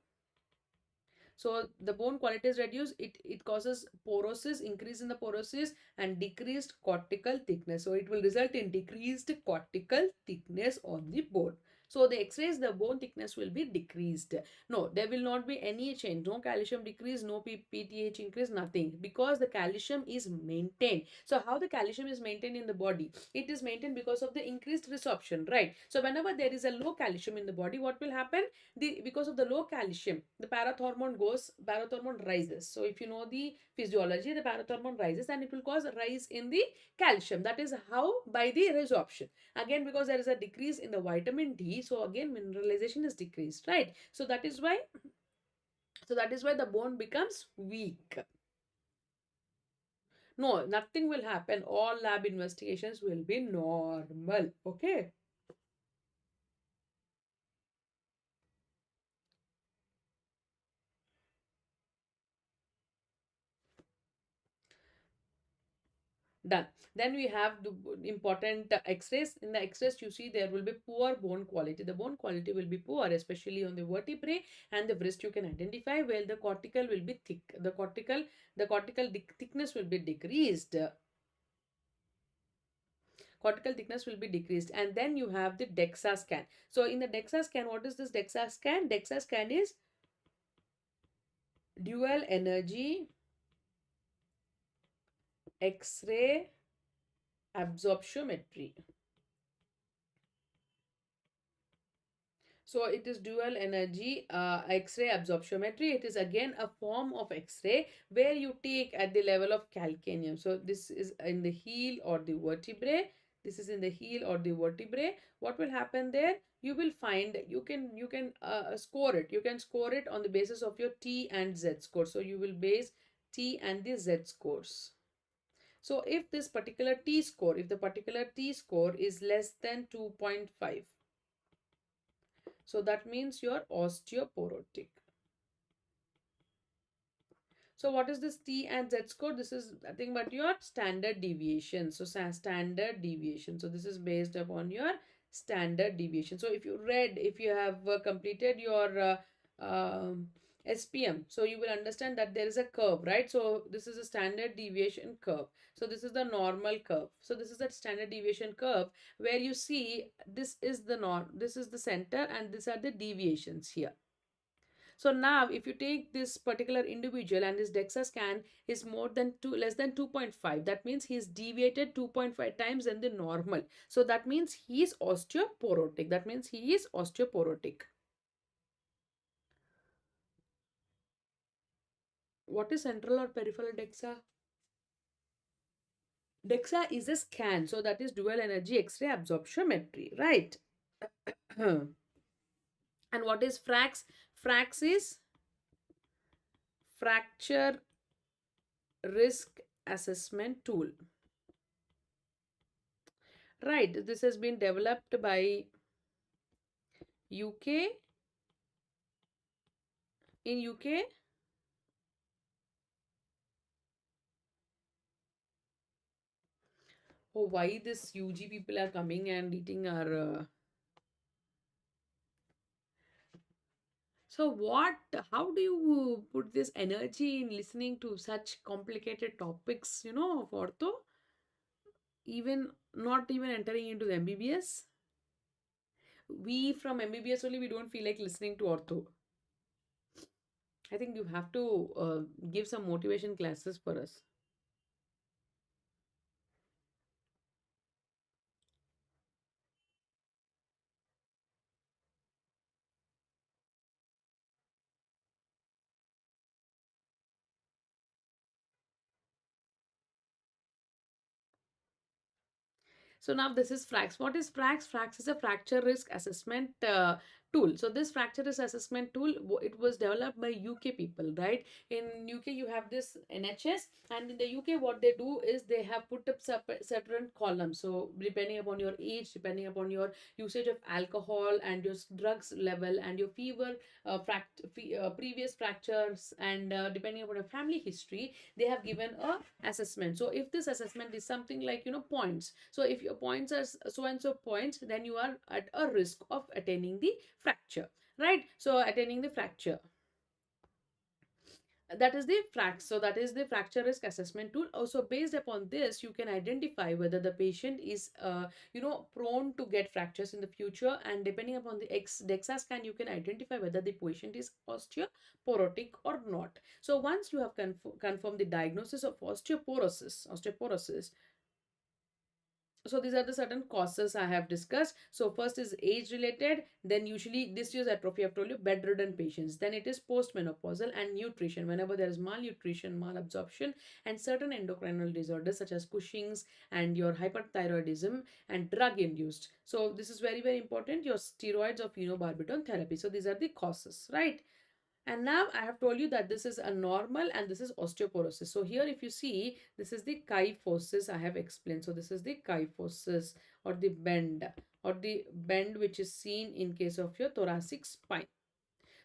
So the bone quality is reduced. It causes porosis, increase in the porosis, and decreased cortical thickness. So it will result in decreased cortical thickness on the bone. So the x-rays, the bone thickness will be decreased. No, there will not be any change. No calcium decrease, no PTH increase, nothing. Because the calcium is maintained. So how the calcium is maintained in the body? It is maintained because of the increased resorption, right? So whenever there is a low calcium in the body, what will happen? Because of the low calcium, the parathormone rises. So if you know the physiology, the parathormone rises and it will cause a rise in the calcium. That is how? By the resorption. Again, because there is a decrease in the vitamin D, so again mineralization is decreased, right? So that is why the bone becomes weak. No, nothing will happen. All lab investigations will be normal. Okay. Done. Then we have the important x-rays. In the x-rays, you see there will be poor bone quality. The bone quality will be poor, especially on the vertebrae and the wrist. You can identify where the cortical will be thick. The cortical thickness will be decreased. Cortical thickness will be decreased. And then you have the DEXA scan. So in the DEXA scan, what is this DEXA scan? DEXA scan is dual energy X-ray absorptiometry. So it is dual energy X-ray absorptiometry. It is again a form of X-ray where you take at the level of calcaneum. So this is in the heel or the vertebrae. This is in the heel or the vertebrae. What will happen there? You will find you can score it. You can score it on the basis of your T and Z score. So you will base T and the Z scores. So if this particular T score, if the particular T score is less than 2.5, so that means you're osteoporotic. So what is this T and Z score? This is nothing but your standard deviation. So standard deviation. So this is based upon your standard deviation. So if you have completed your SPM, so you will understand that there is a curve, right? So this is a standard deviation curve. So this is the normal curve. So this is the standard deviation curve where you see this is the norm, this is the center, and these are the deviations here. So now if you take this particular individual and his DEXA scan is more than less than 2.5, that means he's deviated 2.5 times than the normal. So that means he is osteoporotic. That means he is osteoporotic. What is central or peripheral DEXA? DEXA is a scan. So that is dual energy X-ray absorptiometry, right? And what is FRAX? FRAX is fracture risk assessment tool. Right, this has been developed by UK. In UK, oh, why this UG people are coming and eating our so what, how do you put this energy in listening to such complicated topics, of ortho, even not even entering into the MBBS? We from MBBS only, we don't feel like listening to ortho. I think you have to give some motivation classes for us. So now this is FRAX. What is FRAX? FRAX is a fracture risk assessment tool. So this fracture risk assessment tool, it was developed by UK people, right? In UK, you have this NHS, and in the UK, what they do is they have put up certain columns. So depending upon your age, depending upon your usage of alcohol and your drugs level and your fever, previous fractures, and depending upon your family history, they have given a assessment. So if this assessment is something like points, so if your points are so and so points, then you are at a risk of attaining the fracture, right? So attaining the fracture, that is the frax. So that is the fracture risk assessment tool. Also based upon this, you can identify whether the patient is prone to get fractures in the future, and depending upon the DEXA scan, you can identify whether the patient is osteoporotic or not. So once you have confirmed the diagnosis of osteoporosis, so these are the certain causes I have discussed. So first is age related, then usually this is atrophy, I've told you, bedridden patients. Then it is postmenopausal and nutrition, whenever there is malnutrition, malabsorption, and certain endocrinal disorders such as Cushing's and your hyperthyroidism and drug induced. So this is very, very important, your steroids or phenobarbital therapy. So these are the causes, right? And now I have told you that this is a normal and this is osteoporosis. So here if you see, this is the kyphosis I have explained. So this is the kyphosis or the bend which is seen in case of your thoracic spine.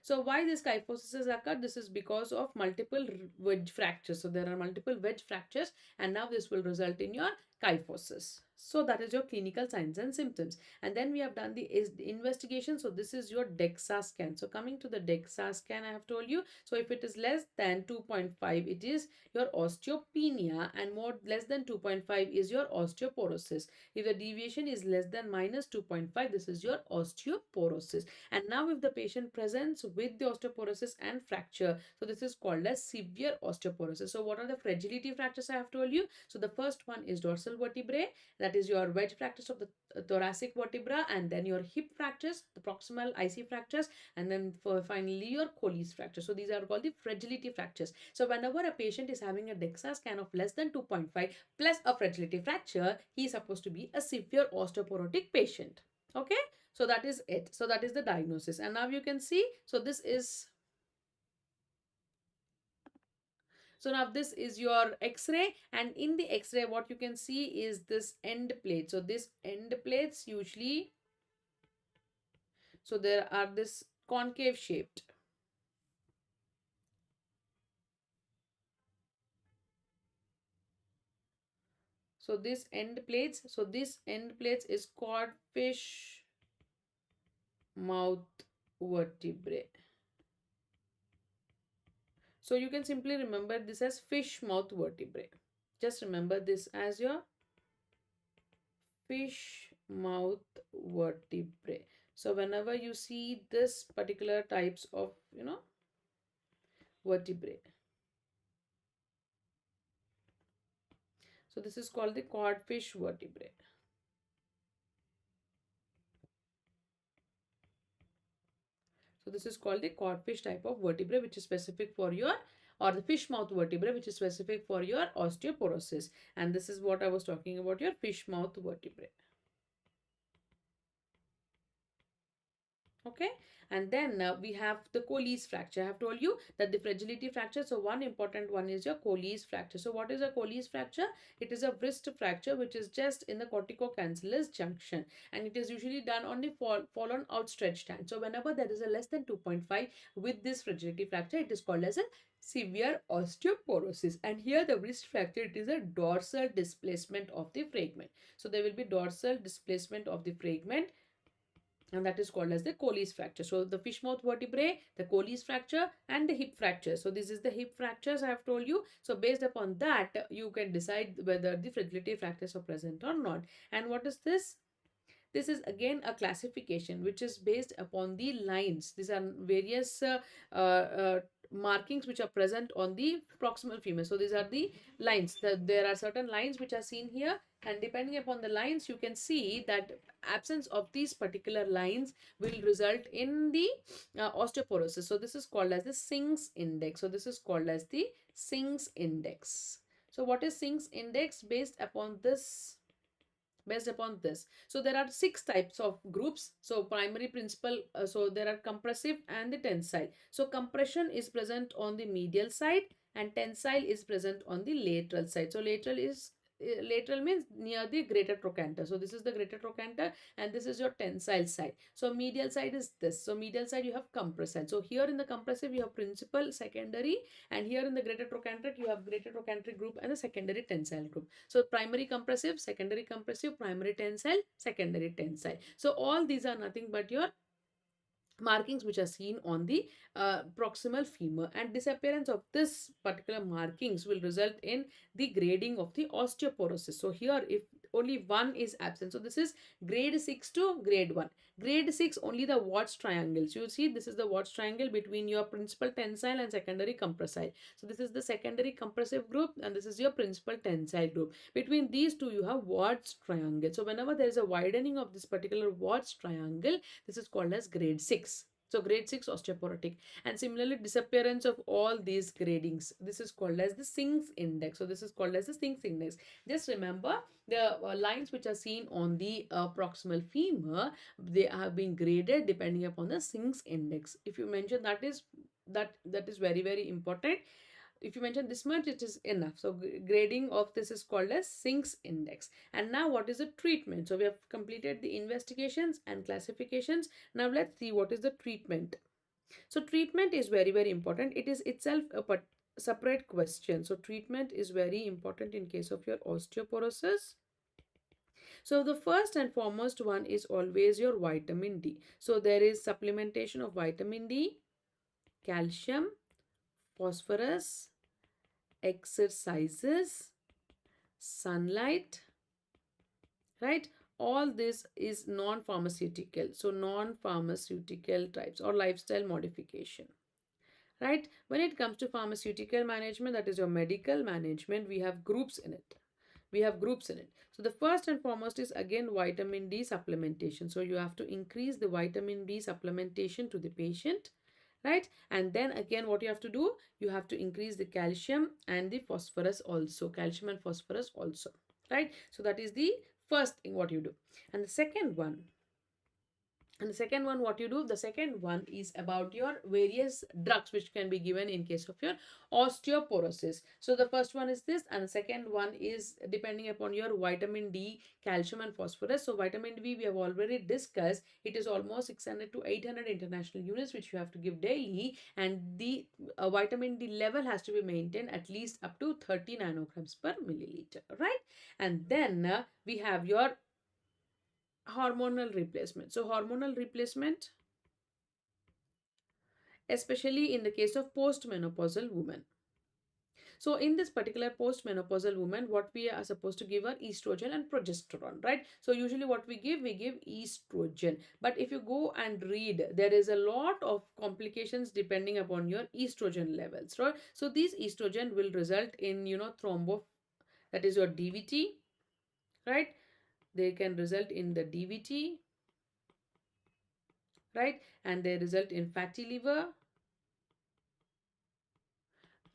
So why this kyphosis has occurred? This is because of multiple wedge fractures. So there are multiple wedge fractures, and now this will result in your kyphosis. So that is your clinical signs and symptoms. And then we have done the investigation. So this is your DEXA scan. So coming to the DEXA scan, I have told you. So if it is less than 2.5, it is your osteopenia, and less than 2.5 is your osteoporosis. If the deviation is less than minus 2.5, this is your osteoporosis. And now if the patient presents with the osteoporosis and fracture, so this is called as severe osteoporosis. So what are the fragility fractures I have told you? So the first one is dorsal vertebrae, that is your wedge fractures of the thoracic vertebra, and then your hip fractures, the proximal IC fractures, and then for finally your Colles fracture. So these are called the fragility fractures. So whenever a patient is having a DEXA scan of less than 2.5 plus a fragility fracture, he is supposed to be a severe osteoporotic patient. Okay, so that is it. So that is the diagnosis. And now you can see, so this is, so now this is your X-ray, and in the X-ray what you can see is this end plate. So this end plates usually, so there are this concave shaped. So this end plates, so this end plates is codfish mouth vertebrae. So you can simply remember this as fish mouth vertebrae. Just remember this as your fish mouth vertebrae. So whenever you see this particular types of, vertebrae, so this is called the codfish vertebrae. So this is called the codfish type of vertebrae, which is specific for your, or the fish mouth vertebrae, which is specific for your osteoporosis. And this is what I was talking about, your fish mouth vertebrae. Okay, and then we have the Colles fracture. I have told you that the fragility fracture, so one important one is your Colles fracture. So what is a Colles fracture? It is a wrist fracture which is just in the corticocancellous junction, and it is usually done on the fallen outstretched hand. So whenever there is a less than 2.5 with this fragility fracture, it is called as a severe osteoporosis. And here the wrist fracture, it is a dorsal displacement of the fragment. So there will be dorsal displacement of the fragment, and that is called as the Colles fracture. So the fish mouth vertebrae, the Colles fracture, and the hip fracture. So this is the hip fractures I have told you. So based upon that, you can decide whether the fragility fractures are present or not. And what is this? This is again a classification which is based upon the lines. These are various markings which are present on the proximal femur. So these are the lines. There are certain lines which are seen here, and depending upon the lines, you can see that absence of these particular lines will result in the osteoporosis. So this is called as the Singh's index. So this is called as the Singh's index. So what is Singh's index? Based upon this, so there are 6 types of groups. So primary principle, so there are compressive and the tensile. So compression is present on the medial side and tensile is present on the lateral side. So lateral means near the greater trochanter. So this is the greater trochanter and this is your tensile side. So medial side is this. So medial side you have compressive. So here in the compressive you have principal, secondary, and here in the greater trochanter you have greater trochanter group and the secondary tensile group. So primary compressive, primary tensile, secondary tensile. So all these are nothing but your markings which are seen on the proximal femur, and disappearance of this particular markings will result in the grading of the osteoporosis. So here if only one is absent, so this is grade 6 to grade 1. Grade 6 only the Watts triangles. You see this is the Watts triangle between your principal tensile and secondary compressive. So this is the secondary compressive group and this is your principal tensile group. Between these two you have Watts triangle. So whenever there is a widening of this particular Watts triangle, this is called as grade 6. So grade 6 osteoporotic. And similarly disappearance of all these gradings, this is called as the Singh's index. So this is called as the Singh's index. Just remember the lines which are seen on the proximal femur, they have been graded depending upon the Singh's index. If you mention that is very, very important. If you mention this much, it is enough. So grading of this is called as Singh's index. And now what is the treatment? So we have completed the investigations and classifications. Now let's see what is the treatment. So treatment is very, very important. It is itself a separate question. So treatment is very important in case of your osteoporosis. So the first and foremost one is always your vitamin D. So there is supplementation of vitamin D, calcium, phosphorus, exercises, sunlight, right? All this is non-pharmaceutical. So non-pharmaceutical types or lifestyle modification, right? When it comes to pharmaceutical management, that is your medical management, we have groups in it. We have groups in it. So the first and foremost is again vitamin D supplementation. So you have to increase the vitamin D supplementation to the patient, right? And then again, what you have to do, you have to increase the calcium and the phosphorus also, calcium and phosphorus also, right? So that is the first thing what you do. And the second one, what you do, the second one is about your various drugs which can be given in case of your osteoporosis. So the first one is this, and the second one is depending upon your vitamin D, calcium and phosphorus. So vitamin D we have already discussed, it is almost 600 to 800 international units which you have to give daily, and the vitamin D level has to be maintained at least up to 30 nanograms per milliliter, right? And then we have your hormonal replacement. So hormonal replacement, especially in the case of postmenopausal women. So in this particular postmenopausal woman, what we are supposed to give are estrogen and progesterone, right? So usually what we give estrogen. But if you go and read, there is a lot of complications depending upon your estrogen levels, right? So these estrogen will result in, that is your DVT, right? They can result in the DVT, right? And they result in fatty liver,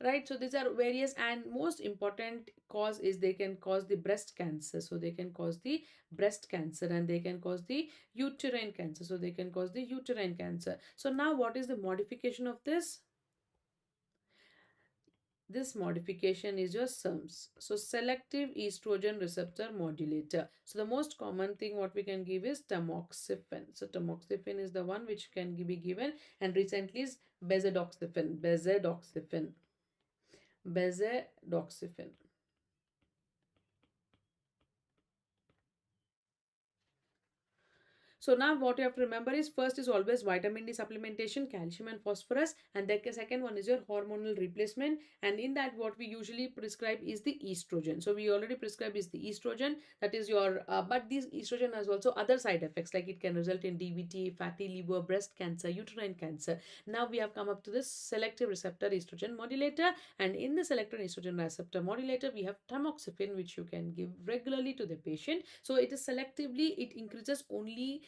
right? So these are various, and most important cause is they can cause the breast cancer. So they can cause the breast cancer, and they can cause the uterine cancer. So they can cause the uterine cancer. So now what is the modification of this? This modification is your SERMs. So selective estrogen receptor modulator. So the most common thing what we can give is tamoxifen. So tamoxifen is the one which can be given, and recently is bezadoxifin. So now what you have to remember is, first is always vitamin D supplementation, calcium and phosphorus, and the second one is your hormonal replacement. And in that, what we usually prescribe is the estrogen. So we already prescribe is the estrogen, that is your but this estrogen has also other side effects, like it can result in DVT, fatty liver, breast cancer, uterine cancer. Now we have come up to this selective receptor estrogen modulator, and in the selective estrogen receptor modulator we have tamoxifen, which you can give regularly to the patient. So it is selectively, it increases only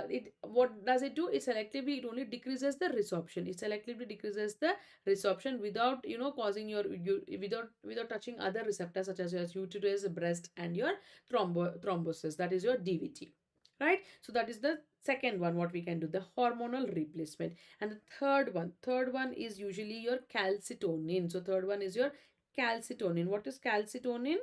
it what does it do? It selectively, it only decreases the resorption. It selectively decreases the resorption without causing without touching other receptors such as your uterus, breast and your thrombosis, that is your DVT, right? So that is the second one what we can do, the hormonal replacement. And the third one is usually your calcitonin. So third one is your calcitonin. What is calcitonin?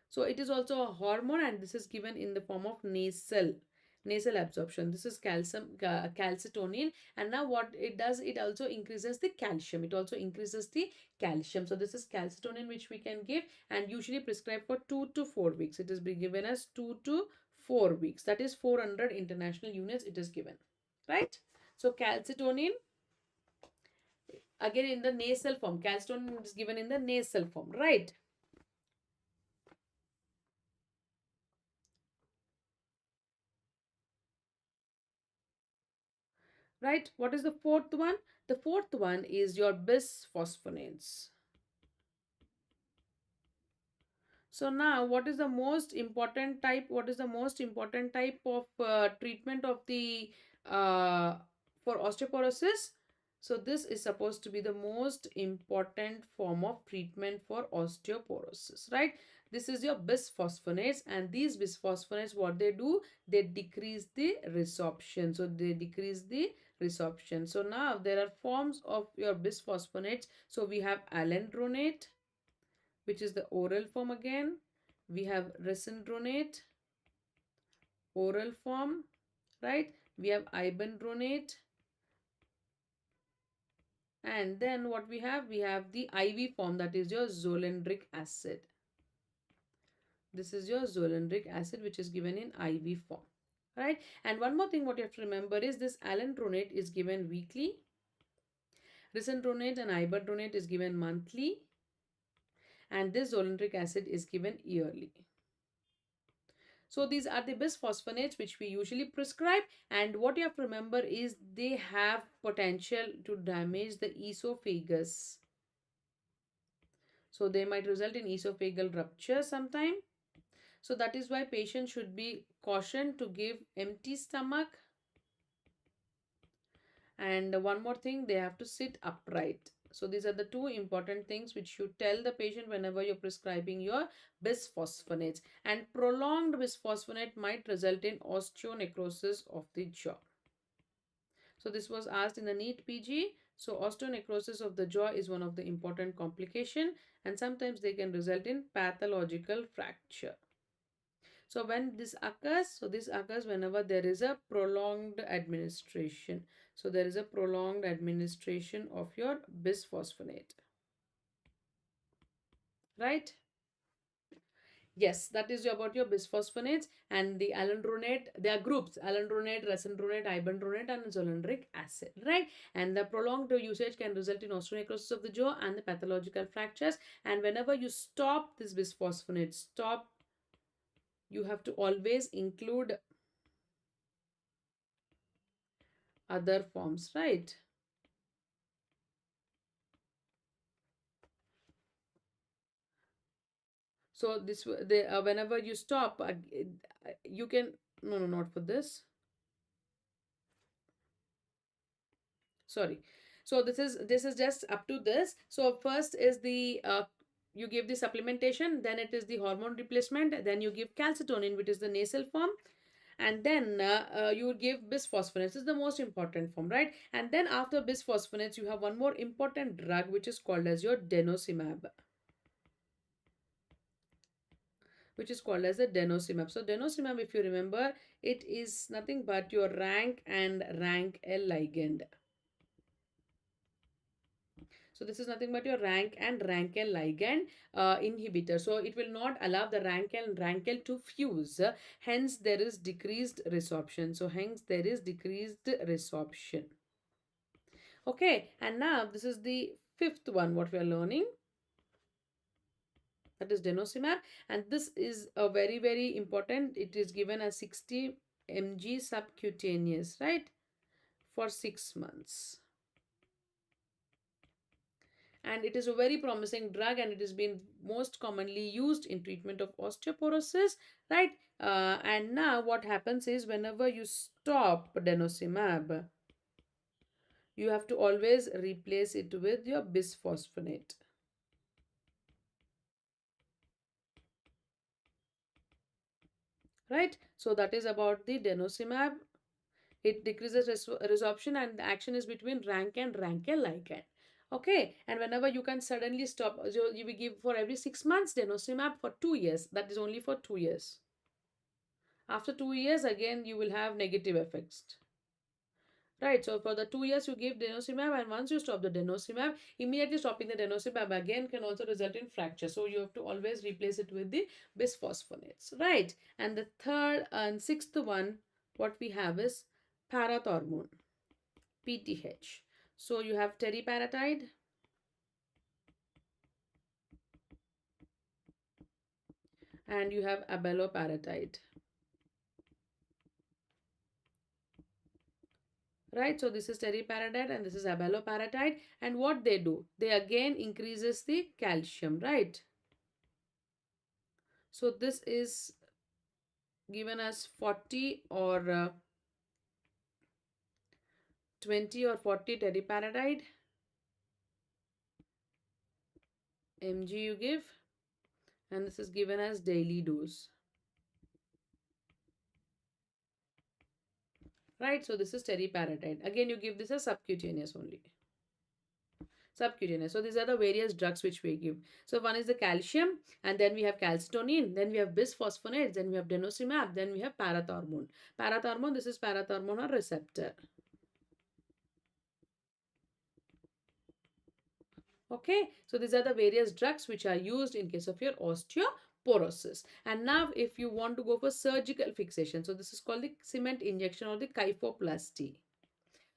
So it is also a hormone, and this is given in the form of nasal absorption. This is calcitonin, and now what it does, it also increases the calcium. It also increases the calcium. So this is calcitonin which we can give, and usually prescribed for 2 to 4 weeks. It is given as 2 to 4 weeks. That is 400 international units it is given, right? So calcitonin, again in the nasal form. Calcitonin is given in the nasal form, right? Right? What is the fourth one? The fourth one is your bisphosphonates. So now what is the most important type? What is the most important type of treatment of the for osteoporosis? So this is supposed to be the most important form of treatment for osteoporosis, right? This is your bisphosphonates, and these bisphosphonates, what they do, they decrease the resorption. So they decrease the resorption. So now there are forms of your bisphosphonates. So we have alendronate, which is the oral form again. We have resindronate, oral form, right? We have ibandronate. And then what we have the IV form, that is your zolendric acid. This is your zolendric acid which is given in IV form, right? And one more thing what you have to remember is this alendronate is given weekly. Resindronate and ibandronate is given monthly. And this zolendric acid is given yearly. So these are the bisphosphonates which we usually prescribe, and what you have to remember is they have potential to damage the esophagus. So they might result in esophageal rupture sometime. So that is why patients should be cautioned to give empty stomach. And one more thing, they have to sit upright. So these are the two important things which you tell the patient whenever you're prescribing your bisphosphonates. And prolonged bisphosphonate might result in osteonecrosis of the jaw. So this was asked in the NEET PG. So osteonecrosis of the jaw is one of the important complication, and sometimes they can result in pathological fracture. So when this occurs, this occurs whenever there is a prolonged administration. So there is a prolonged administration of your bisphosphonate, right? Yes, that is about your bisphosphonates and the alendronate. There are groups: alendronate, resendronate, ibandronate, and zoledronic acid, right? And the prolonged usage can result in osteonecrosis of the jaw and the pathological fractures. And whenever you stop this bisphosphonate, you have to always include other forms, right? So this whenever you stop, you can, no, not for this. Sorry. So this is just up to this. So first is the you give the supplementation, then it is the hormone replacement, then you give calcitonin, which is the nasal form, and then you would give bisphosphonates. This is the most important form, right? And then after bisphosphonates, you have one more important drug which is called as your denosumab, which is called as the denosumab. So denosumab, if you remember, it is nothing but your rank and rank L ligand. So this is nothing but your rank and rank L ligand inhibitor. So it will not allow the rank and rank L to fuse. Hence there is decreased resorption. So hence there is decreased resorption. Okay, and now this is the fifth one what we are learning, that is denosumab, and this is a very important. It is given as 60 mg subcutaneous, right, for 6 months. And it is a very promising drug, and it has been most commonly used in treatment of osteoporosis, right? And now what happens is whenever you stop denosumab, you have to always replace it with your bisphosphonate, right? So that is about the denosumab. It decreases resorption, and the action is between rank and rank ligand. Okay, and whenever you can suddenly stop, so you will give for every 6 months denosumab for 2 years. That is only for 2 years. After 2 years, again you will have negative effects. Right, so for the 2 years you give denosumab, and once you stop the denosumab, immediately stopping the denosumab again can also result in fracture. So you have to always replace it with the bisphosphonates, right? And the third and sixth one, what we have is parathormone, PTH. So you have teriparatide, and you have abaloparatide. Right, so this is teriparatide and this is abaloparatide, and what they do, they again increases the calcium, right? So this is given as 40 or 20 or 40 teriparatide mg you give, and this is given as daily dose, right? So this is teriparatide. Again you give this as subcutaneous only, subcutaneous. So these are the various drugs which we give. So one is the calcium, and then we have calcitonin, then we have bisphosphonates, then we have denosumab, then we have parathormone. Parathormone, this is parathormone receptor. Okay, so these are the various drugs which are used in case of your osteoporosis. And now if you want to go for surgical fixation, so this is called the cement injection or the kyphoplasty.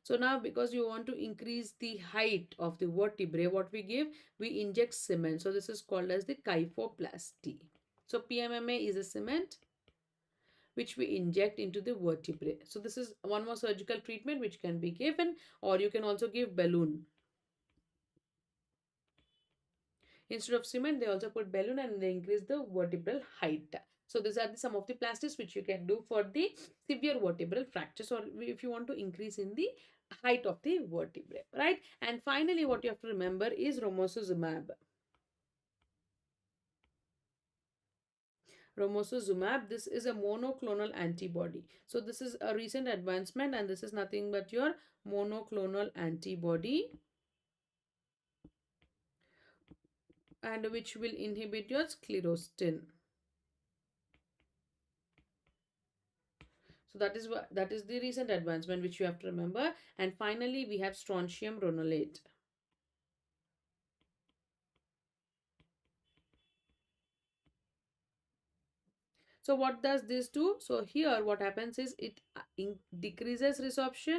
So now because you want to increase the height of the vertebrae, what we give, we inject cement. So this is called as the kyphoplasty. So PMMA is a cement which we inject into the vertebrae. So this is one more surgical treatment which can be given, or you can also give balloon. Instead of cement, they also put balloon and they increase the vertebral height. So these are some of the plastics which you can do for the severe vertebral fractures, or if you want to increase in the height of the vertebrae, right? And finally, what you have to remember is romosozumab. Romosozumab, this is a monoclonal antibody. So this is a recent advancement, and this is nothing but your monoclonal antibody, and which will inhibit your sclerostin. So that is the recent advancement which you have to remember. And finally, we have strontium ronolate. So what does this do? So here what happens is it decreases resorption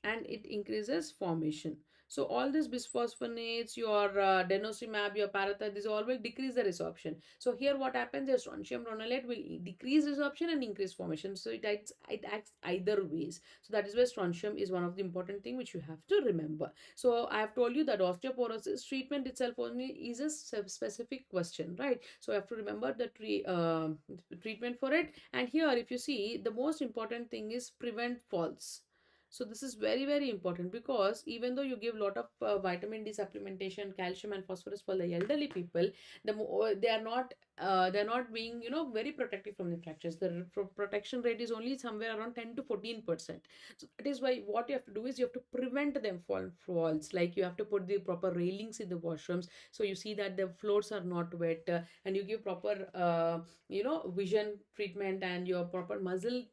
and it increases formation. So all these bisphosphonates, your denosumab, your parathyroid, these all will decrease the resorption. So here what happens is strontium ronolate will decrease resorption and increase formation. So it acts either ways. So that is why strontium is one of the important thing which you have to remember. So I have told you that osteoporosis treatment itself only is a specific question, right? So I have to remember the treatment for it. And here if you see, the most important thing is prevent falls. So this is very very important, because even though you give lot of vitamin D supplementation, calcium and phosphorus for the elderly people, the more they're not being, very protective from the fractures. The protection rate is only somewhere around 10 to 14%. So that is why what you have to do is you have to prevent them falls. Like you have to put the proper railings in the washrooms, so you see that the floors are not wet, and you give proper vision treatment and your proper muscle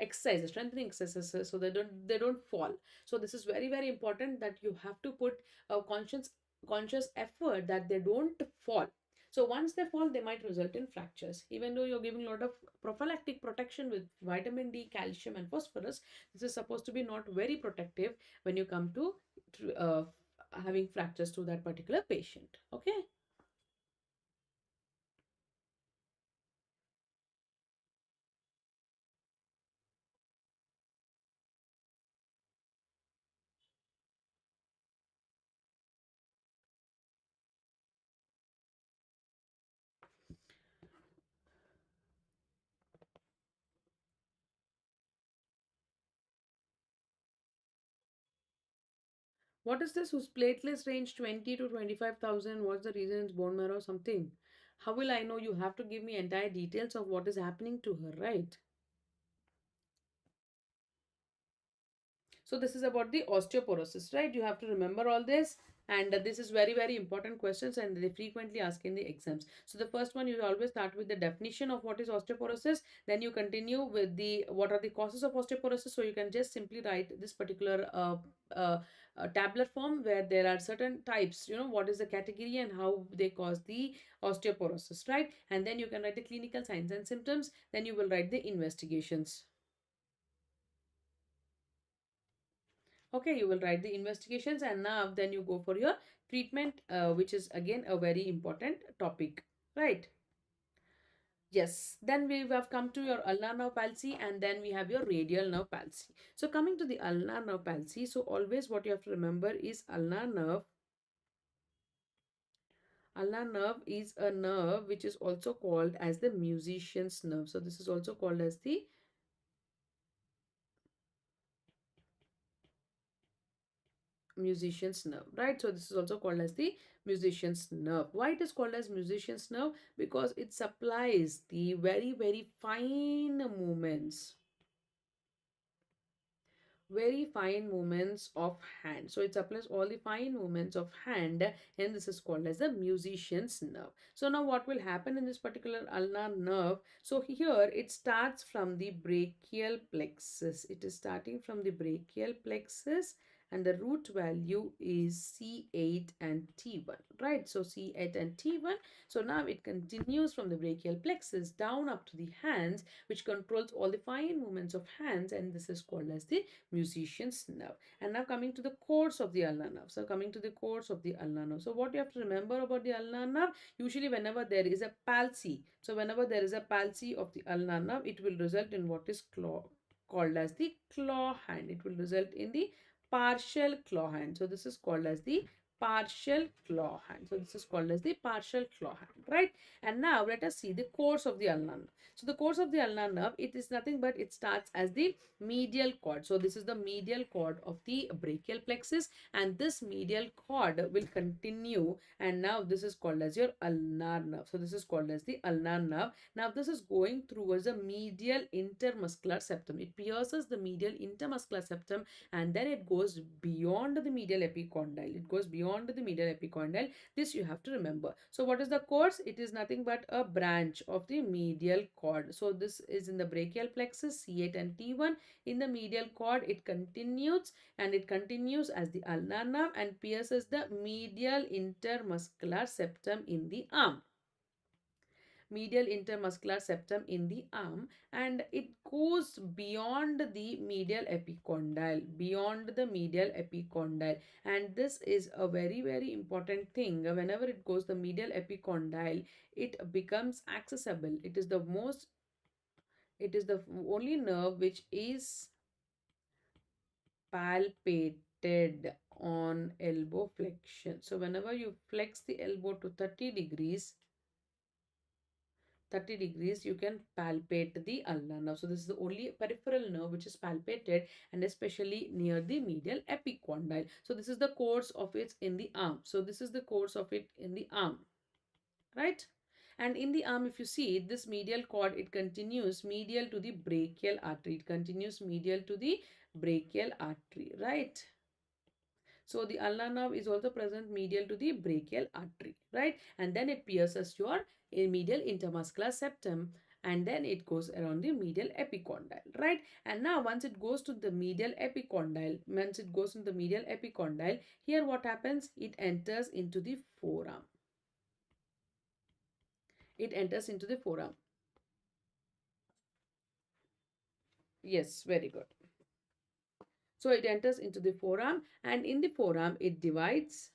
exercises, strengthening exercises, so they don't fall. So this is very very important, that you have to put a conscious effort that they don't fall. So once they fall, they might result in fractures. Even though you're giving a lot of prophylactic protection with vitamin D, calcium and phosphorus, this is supposed to be not very protective when you come to uh, having fractures to that particular patient. Okay. What is this whose platelets range 20 to 25,000? What's the reason? It's bone marrow or something? How will I know? You have to give me entire details of what is happening to her, right? So this is about the osteoporosis, right? You have to remember all this. And this is very, very important questions, and they frequently ask in the exams. So the first one, you always start with the definition of what is osteoporosis. Then you continue with the what are the causes of osteoporosis. So you can just simply write this particular tabular form where there are certain types, what is the category and how they cause the osteoporosis, right? And then you can write the clinical signs and symptoms. Then you will write the investigations. Okay, you will write the investigations, and now then you go for your treatment, which is again a very important topic, right? Yes, then we have come to your ulnar nerve palsy, and then we have your radial nerve palsy. So coming to the ulnar nerve palsy, so always what you have to remember is ulnar nerve is a nerve which is also called as the musician's nerve. So this is also called as the musician's nerve, right? So this is also called as the musician's nerve. Why it is called as musician's nerve? Because it supplies the very very fine movements, of hand. So it supplies all the fine movements of hand, and this is called as the musician's nerve. So now what will happen in this particular ulnar nerve? So here it starts from the brachial plexus. It is starting from the brachial plexus, and the root value is C8 and T1, right? So C8 and T1. So now it continues from the brachial plexus down up to the hands, which controls all the fine movements of hands, and this is called as the musician's nerve. And now coming to the course of the ulnar nerve. So coming to the course of the ulnar nerve. So what you have to remember about the ulnar nerve, usually whenever there is a palsy, so whenever there is a palsy of the ulnar nerve, it will result in what is called as the claw hand. It will result in the partial claw hand. So this is called as the partial claw hand. So this is called as the partial claw hand, right? And now let us see the course of the ulnar nerve. So the course of the ulnar nerve, it is nothing but it starts as the medial cord. So this is the medial cord of the brachial plexus, and this medial cord will continue, and now this is called as your ulnar nerve. So this is called as the ulnar nerve. Now this is going towards the medial intermuscular septum. It pierces the medial intermuscular septum, and then it goes beyond the medial epicondyle. It goes beyond the medial epicondyle. This you have to remember. So what is the course? It is nothing but a branch of the medial cord. So this is in the brachial plexus, C8 and T1. In the medial cord, it continues, and it continues as the ulnar nerve and pierces the medial intermuscular septum in the arm. Medial intermuscular septum in the arm, and it goes beyond the medial epicondyle, and this is a very important thing. Whenever it goes the medial epicondyle, it becomes accessible. It is the only nerve which is palpated on elbow flexion. So whenever you flex the elbow to 30 degrees, you can palpate the ulnar nerve. So this is the only peripheral nerve which is palpated, and especially near the medial epicondyle. So this is the course of it in the arm. So this is the course of it in the arm, right? And in the arm, if you see this medial cord, it continues medial to the brachial artery. It continues medial to the brachial artery, right? So the ulnar nerve is also present medial to the brachial artery, right? And then it pierces your medial intermuscular septum, and then it goes around the medial epicondyle, right? And now once it goes to the medial epicondyle, here what happens? It enters into the forearm. It enters into the forearm. Yes, very good. So it enters into the forearm, and in the forearm it divides,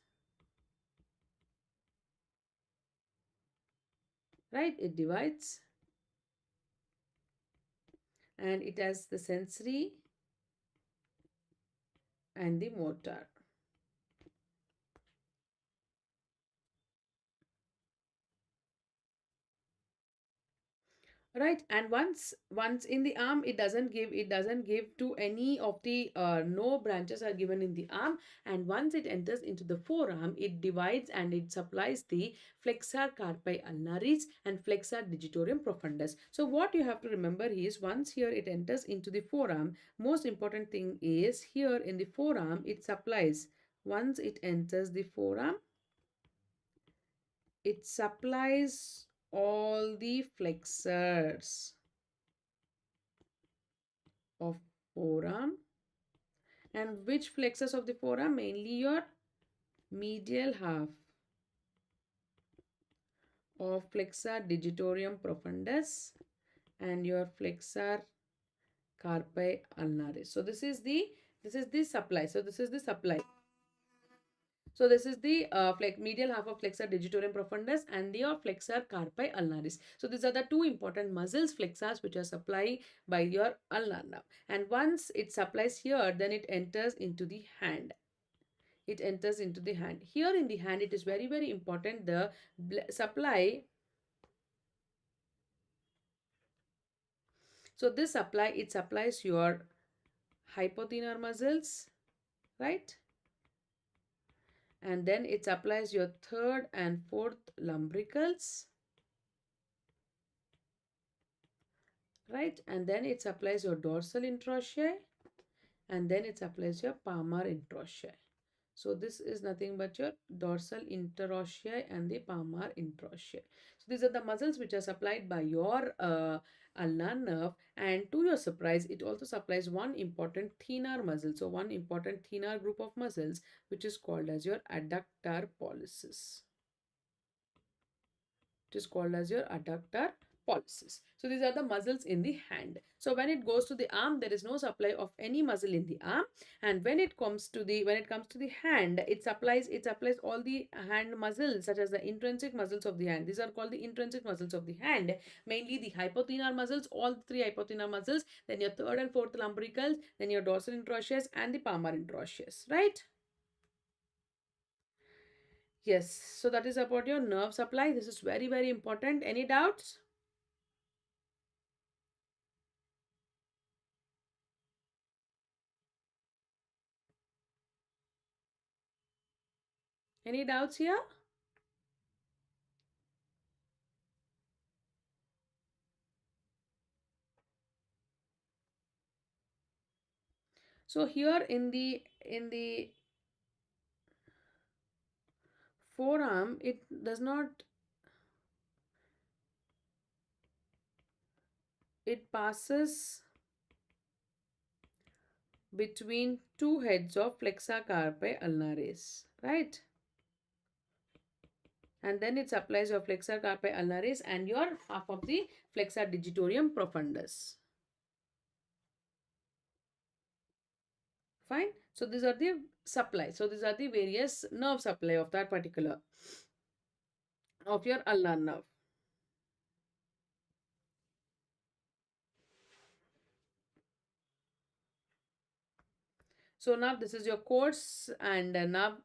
right? It divides, and it has the sensory and the motor. Right, and once in the arm, it doesn't give to any of the no branches are given in the arm, and once it enters into the forearm, it divides and it supplies the flexor carpi ulnaris and flexor digitorum profundus. So what you have to remember is, once here it enters into the forearm, most important thing is here in the forearm it supplies, once it enters the forearm, it supplies all the flexors of forearm. And which flexors of the forearm? Mainly your medial half of flexor digitorum profundus and your flexor carpi ulnaris. So this is the supply. So this is the supply. So this is the medial half of flexor digitorum profundus and the flexor carpi ulnaris. So these are the two important muscles, flexors, which are supplied by your ulnar nerve. And once it supplies here, then it enters into the hand. It enters into the hand. Here in the hand, it is very important, the supply. So this supply, it supplies your hypothenar muscles, right? And then it supplies your third and fourth lumbricals, right? And then it supplies your dorsal interossei, and then it supplies your palmar interossei. So this is nothing but your dorsal interossei and the palmar interossei. So these are the muscles which are supplied by your ulnar nerve, and to your surprise, it also supplies one important thenar muscle. So one important thenar group of muscles, which is called as your adductor pollicis. It is called as your adductor pollicis. So these are the muscles in the hand. So when it goes to the arm, there is no supply of any muscle in the arm, and when it comes to the hand, it supplies all the hand muscles, such as the intrinsic muscles of the hand. These are called the intrinsic muscles of the hand, mainly the hypothenar muscles, all three hypothenar muscles, then your third and fourth lumbricals, then your dorsal interossei and the palmar interossei, right? Yes, so that is about your nerve supply. This is very, very important. Any doubts? Any doubts here? So here in the forearm, it does not, it passes between two heads of flexor carpi ulnaris, right? And then it supplies your flexor carpi ulnaris and your half of the flexor digitorum profundus. Fine. So these are the supply. So these are the various nerve supply of that particular, of your ulnar nerve. So now this is your course, and now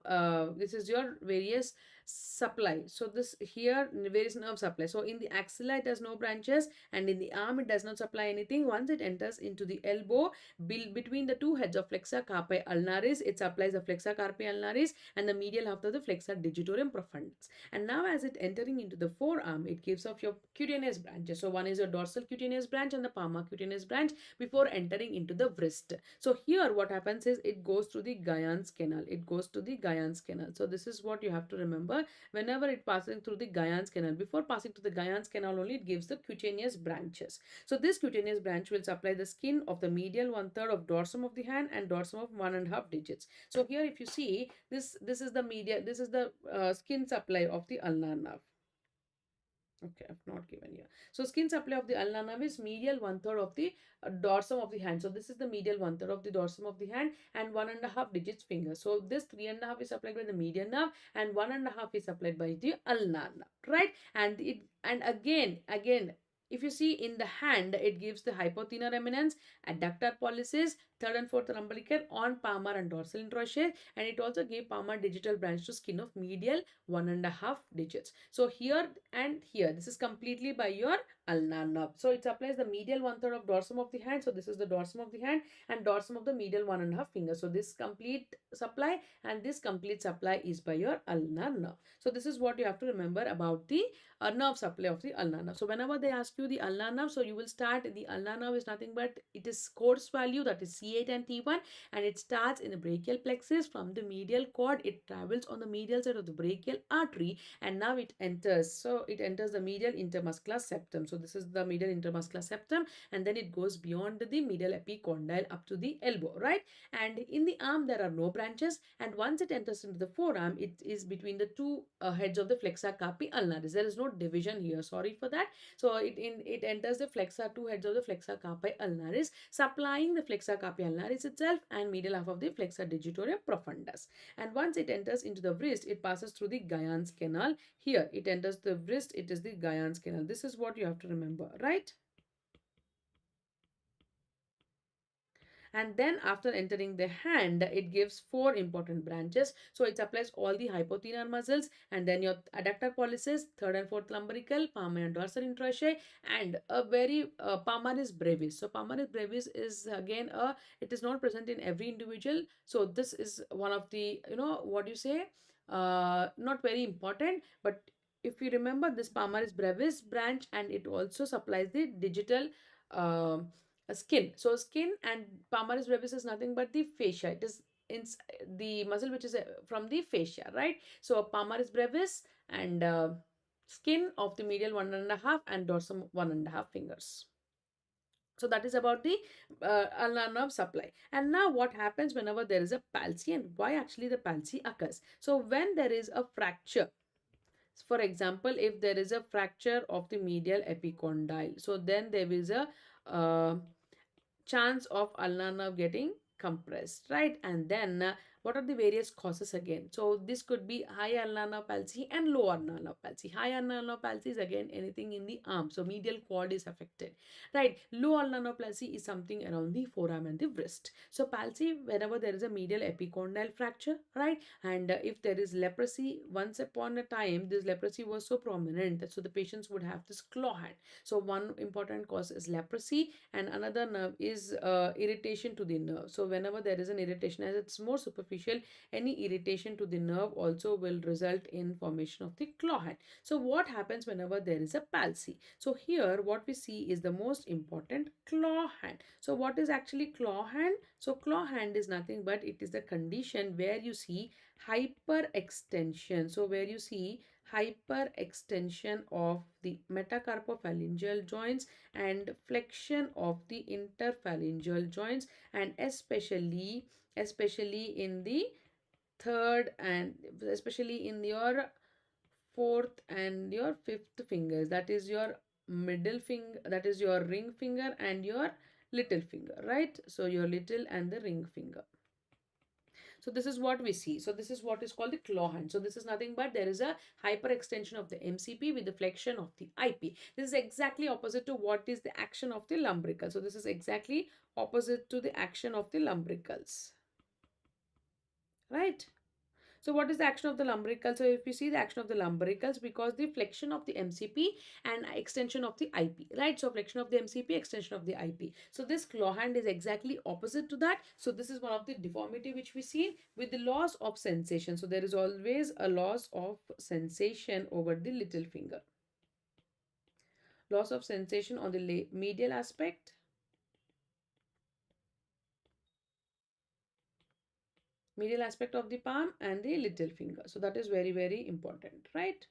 this is your various supply. So this here various nerve supply. So in the axilla it has no branches, and in the arm it does not supply anything. Once it enters into the elbow, between the two heads of flexor carpi ulnaris, it supplies the flexor carpi ulnaris and the medial half of the flexor digitorum profundus. And now as it entering into the forearm, it gives off your cutaneous branches. So one is your dorsal cutaneous branch and the palmar cutaneous branch before entering into the wrist. So here what happens is it goes through the Guyans canal. It goes to the Guyans canal. So this is what you have to remember whenever it passing through the Guyans canal. Before passing to the Guyans canal only, it gives the cutaneous branches. So this cutaneous branch will supply the skin of the medial one third of dorsum of the hand and dorsum of 1.5 digits. So here if you see this is the media, this is the skin supply of the ulnar nerve. Okay, I've not given here. So skin supply of the ulnar nerve is medial one third of the dorsum of the hand. So this is the medial one third of the dorsum of the hand and 1.5 digits finger. So this 3.5 is supplied by the median nerve and 1.5 is supplied by the ulnar nerve, right? And again, if you see in the hand, it gives the hypothenar eminence, adductor pollicis, third and fourth umbilical on palmar and dorsal interosseous, and it also gave palmar digital branch to skin of medial 1.5 digits. So here and here, this is completely by your ulnar nerve. So it supplies the medial one third of dorsum of the hand. So this is the dorsum of the hand and dorsum of the medial 1.5 finger. So this complete supply and this complete supply is by your ulnar nerve. So this is what you have to remember about the nerve supply of the ulnar nerve. So whenever they ask you the ulnar nerve, so you will start the ulnar nerve is nothing but it is course value, that is C8 and T1, and it starts in the brachial plexus. From the medial cord, it travels on the medial side of the brachial artery, and now it enters. So it enters the medial intermuscular septum. So this is the medial intermuscular septum, and then it goes beyond the medial epicondyle up to the elbow, right? And in the arm there are no branches, and once it enters into the forearm, it is between the two heads of the flexor carpi ulnaris. There is no division here, sorry for that. So it enters the flexor, two heads of the flexor carpi ulnaris, supplying the flexor carpi ulnaris itself and medial half of the flexor digitorum profundus. And once it enters into the wrist, it passes through the Guyans canal. Here it enters the wrist, it is the Guyans canal. This is what you have to remember, right? And then after entering the hand, it gives four important branches. So it supplies all the hypothenar muscles, and then your adductor pollicis, third and fourth lumbrical, palmar and dorsal interosseous, and a very palmaris brevis. So palmaris brevis is again it is not present in every individual. So this is one of the, what do you say, not very important, but if you remember this palmaris brevis branch, and it also supplies the digital skin. So skin and palmaris brevis is nothing but the fascia. It is in the muscle which is from the fascia, right? So palmaris brevis and skin of the medial 1.5 and dorsum 1.5 fingers. So that is about the ulnar nerve supply. And now what happens whenever there is a palsy, and why actually the palsy occurs? So when there is a fracture, for example, if there is a fracture of the medial epicondyle, so then there is a chance of ulnar nerve getting compressed, right? And then What are the various causes again? So this could be high ulnar nerve palsy and low ulnar nerve palsy. High ulnar nerve palsy is again anything in the arm, so medial quad is affected, right? Low ulnar nerve palsy is something around the forearm and the wrist. So palsy whenever there is a medial epicondyle fracture, right? And if there is leprosy, once upon a time this leprosy was so prominent that so the patients would have this claw hand. So one important cause is leprosy, and another nerve is irritation to the nerve. So whenever there is an irritation, as it's more superficial, any irritation to the nerve also will result in formation of the claw hand. So what happens whenever there is a palsy? So here what we see is the most important, claw hand. So what is actually claw hand? So claw hand is nothing but it is the condition where you see hyperextension. So where you see hyperextension of the metacarpophalangeal joints and flexion of the interphalangeal joints, and especially in the third and especially in your fourth and your fifth fingers, that is your middle finger, that is your ring finger and your little finger, right? So your little and the ring finger. So this is what we see. So this is what is called the claw hand. So this is nothing but there is a hyperextension of the MCP with the flexion of the IP. This is exactly opposite to what is the action of the lumbrical. So this is exactly opposite to the action of the lumbricals, right? So what is the action of the lumbrical? So if you see the action of the lumbricals, because the flexion of the MCP and extension of the IP, right? So flexion of the MCP, extension of the IP. So this claw hand is exactly opposite to that. So this is one of the deformity which we see with the loss of sensation. So there is always a loss of sensation over the little finger. Loss of sensation on the medial aspect. Medial aspect of the palm and the little finger. So that is very, very important, right?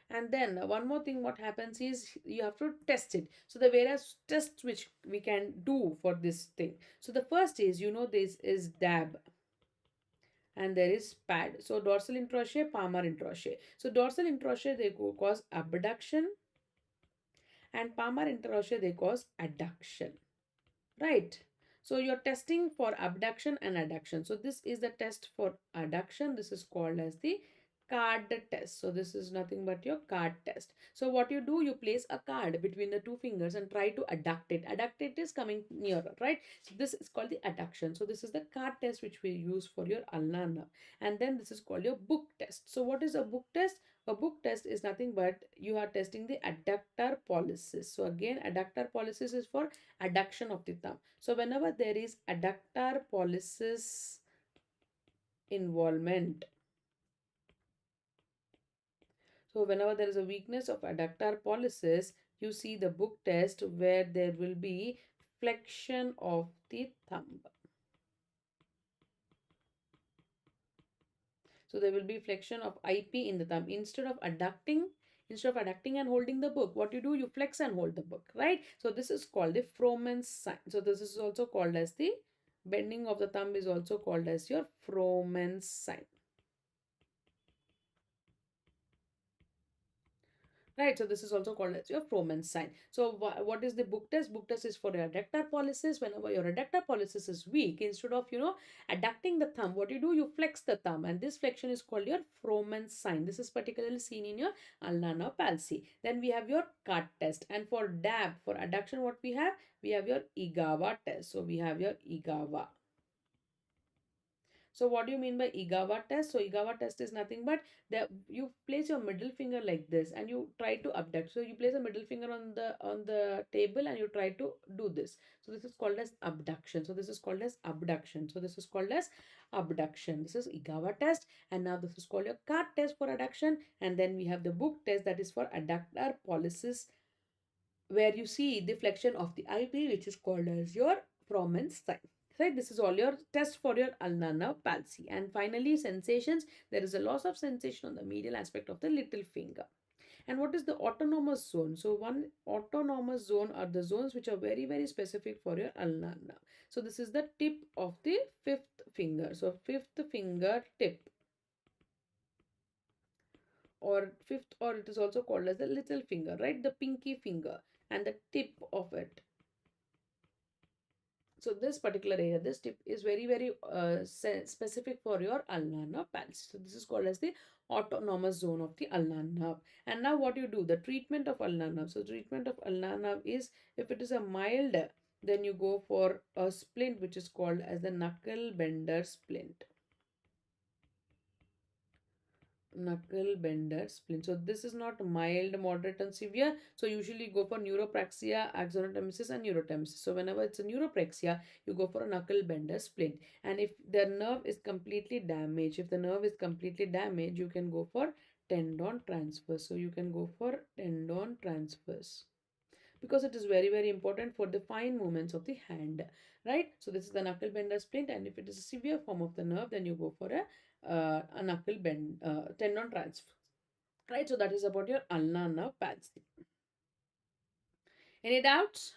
And then one more thing what happens is you have to test it. So the various tests which we can do for this thing. So the first is, this is DAB and there is pad. So dorsal interosseous, palmar interosseous. So dorsal interosseous they cause abduction and palmar interosseous they cause adduction, right? So you're testing for abduction and adduction. So this is the test for adduction. This is called as the card test. So this is nothing but your card test. So what you do, you place a card between the two fingers and try to adduct it. Adduct it is coming nearer, right? So this is called the adduction. So this is the card test which we use for your ulnar nerve. And then this is called your book test. So what is a book test? A book test is nothing but you are testing the adductor pollicis. So again, adductor pollicis is for adduction of the thumb. So whenever there is adductor pollicis involvement, so whenever there is a weakness of adductor pollicis, you see the book test where there will be flexion of the thumb. So there will be flexion of IP in the thumb. Instead of adducting and holding the book, what you do, you flex and hold the book, right? So this is called the Froment sign. So this is also called as the bending of the thumb is also called as your Froment sign. Right, so this is also called as your Froment sign. So what is the book test? Book test is for your adductor pollicis. Whenever your adductor pollicis is weak, instead of adducting the thumb, what you do, you flex the thumb, and this flexion is called your Froment sign. This is particularly seen in your ulnar nerve palsy. Then we have your cart test, and for DAB, for adduction, what we have? We have your Igawa test. So we have your Igawa. So what do you mean by Igawa test? So Igawa test is nothing but that you place your middle finger like this and you try to abduct. So you place a middle finger on the table and you try to do this. So this is called as abduction. So this is called as abduction. So this is called as abduction. This is Igawa test, and now this is called your cart test for adduction, and then we have the book test that is for adductor pollicis, where you see the flexion of the IP, which is called as your Froment sign. Right, this is all your test for your ulnar nerve palsy. And finally, sensations. There is a loss of sensation on the medial aspect of the little finger. And what is the autonomous zone? So one autonomous zone are the zones which are very, very specific for your ulnar nerve. So this is the tip of the fifth finger. So fifth finger tip, or fifth, or it is also called as the little finger, right? The pinky finger and the tip of it. So this particular area, this tip is very, very specific for your ulnar nerve palsy. So this is called as the autonomous zone of the ulnar nerve. And now what you do, the treatment of ulnar nerve. So treatment of ulnar nerve is, if it is a mild, then you go for a splint which is called as the knuckle bender splint. Knuckle bender splint. So this is not mild, moderate, and severe. So usually go for neuropraxia, axonotemesis, and neurotemesis. So whenever it's a neuropraxia, you go for a knuckle bender splint. And if the nerve is completely damaged, you can go for tendon transfers. So you can go for tendon transfers because it is very, very important for the fine movements of the hand, right? So this is the knuckle bender splint, and if it is a severe form of the nerve, then you go for a knuckle bend tendon transfer, right? So that is about your ulnar nerve palsy. Any doubts?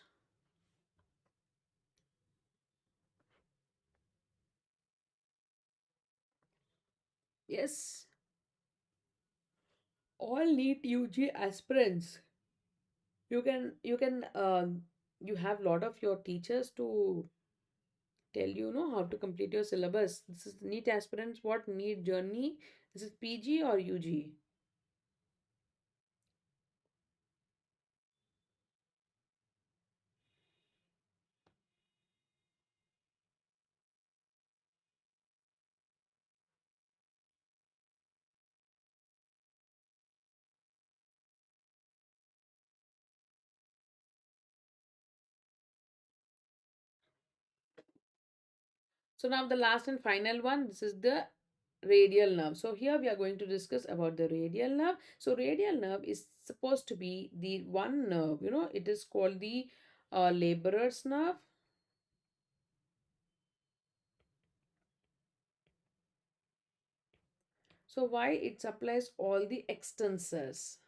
Yes, all NEET UG aspirants, you have lot of your teachers to tell you know how to complete your syllabus. This is NEET aspirants, what NEET journey, this is PG or UG. So now the last and final one, this is the radial nerve. So here we are going to discuss about the radial nerve. So radial nerve is supposed to be the one nerve, you know, it is called the laborer's nerve. So why it supplies all the extensors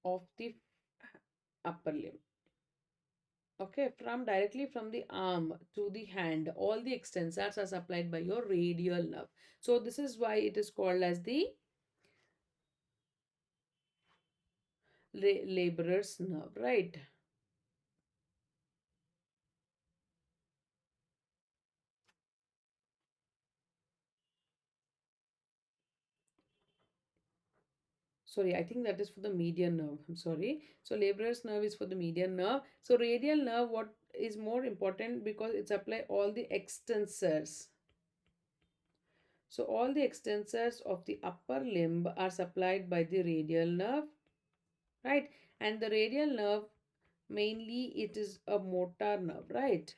of the upper limb. Okay, from directly from the arm to the hand, all the extensors are supplied by your radial nerve. So this is why it is called as the laborer's nerve, right? Sorry, I think that is for the median nerve. I'm sorry. So laborer's nerve is for the median nerve. So radial nerve, what is more important because it supply all the extensors. So all the extensors of the upper limb are supplied by the radial nerve, right? And the radial nerve, mainly it is a motor nerve, right?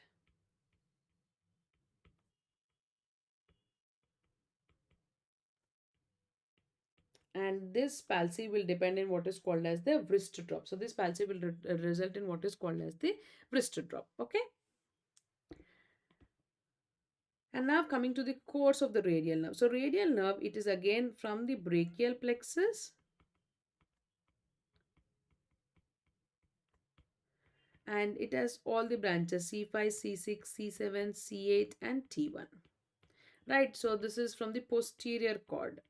And this palsy will depend on what is called as the wrist drop. So this palsy will result in what is called as the wrist drop. Okay. And now coming to the course of the radial nerve. So radial nerve, it is again from the brachial plexus, and it has all the branches C5, C6, C7, C8 and T1. Right, so this is from the posterior cord.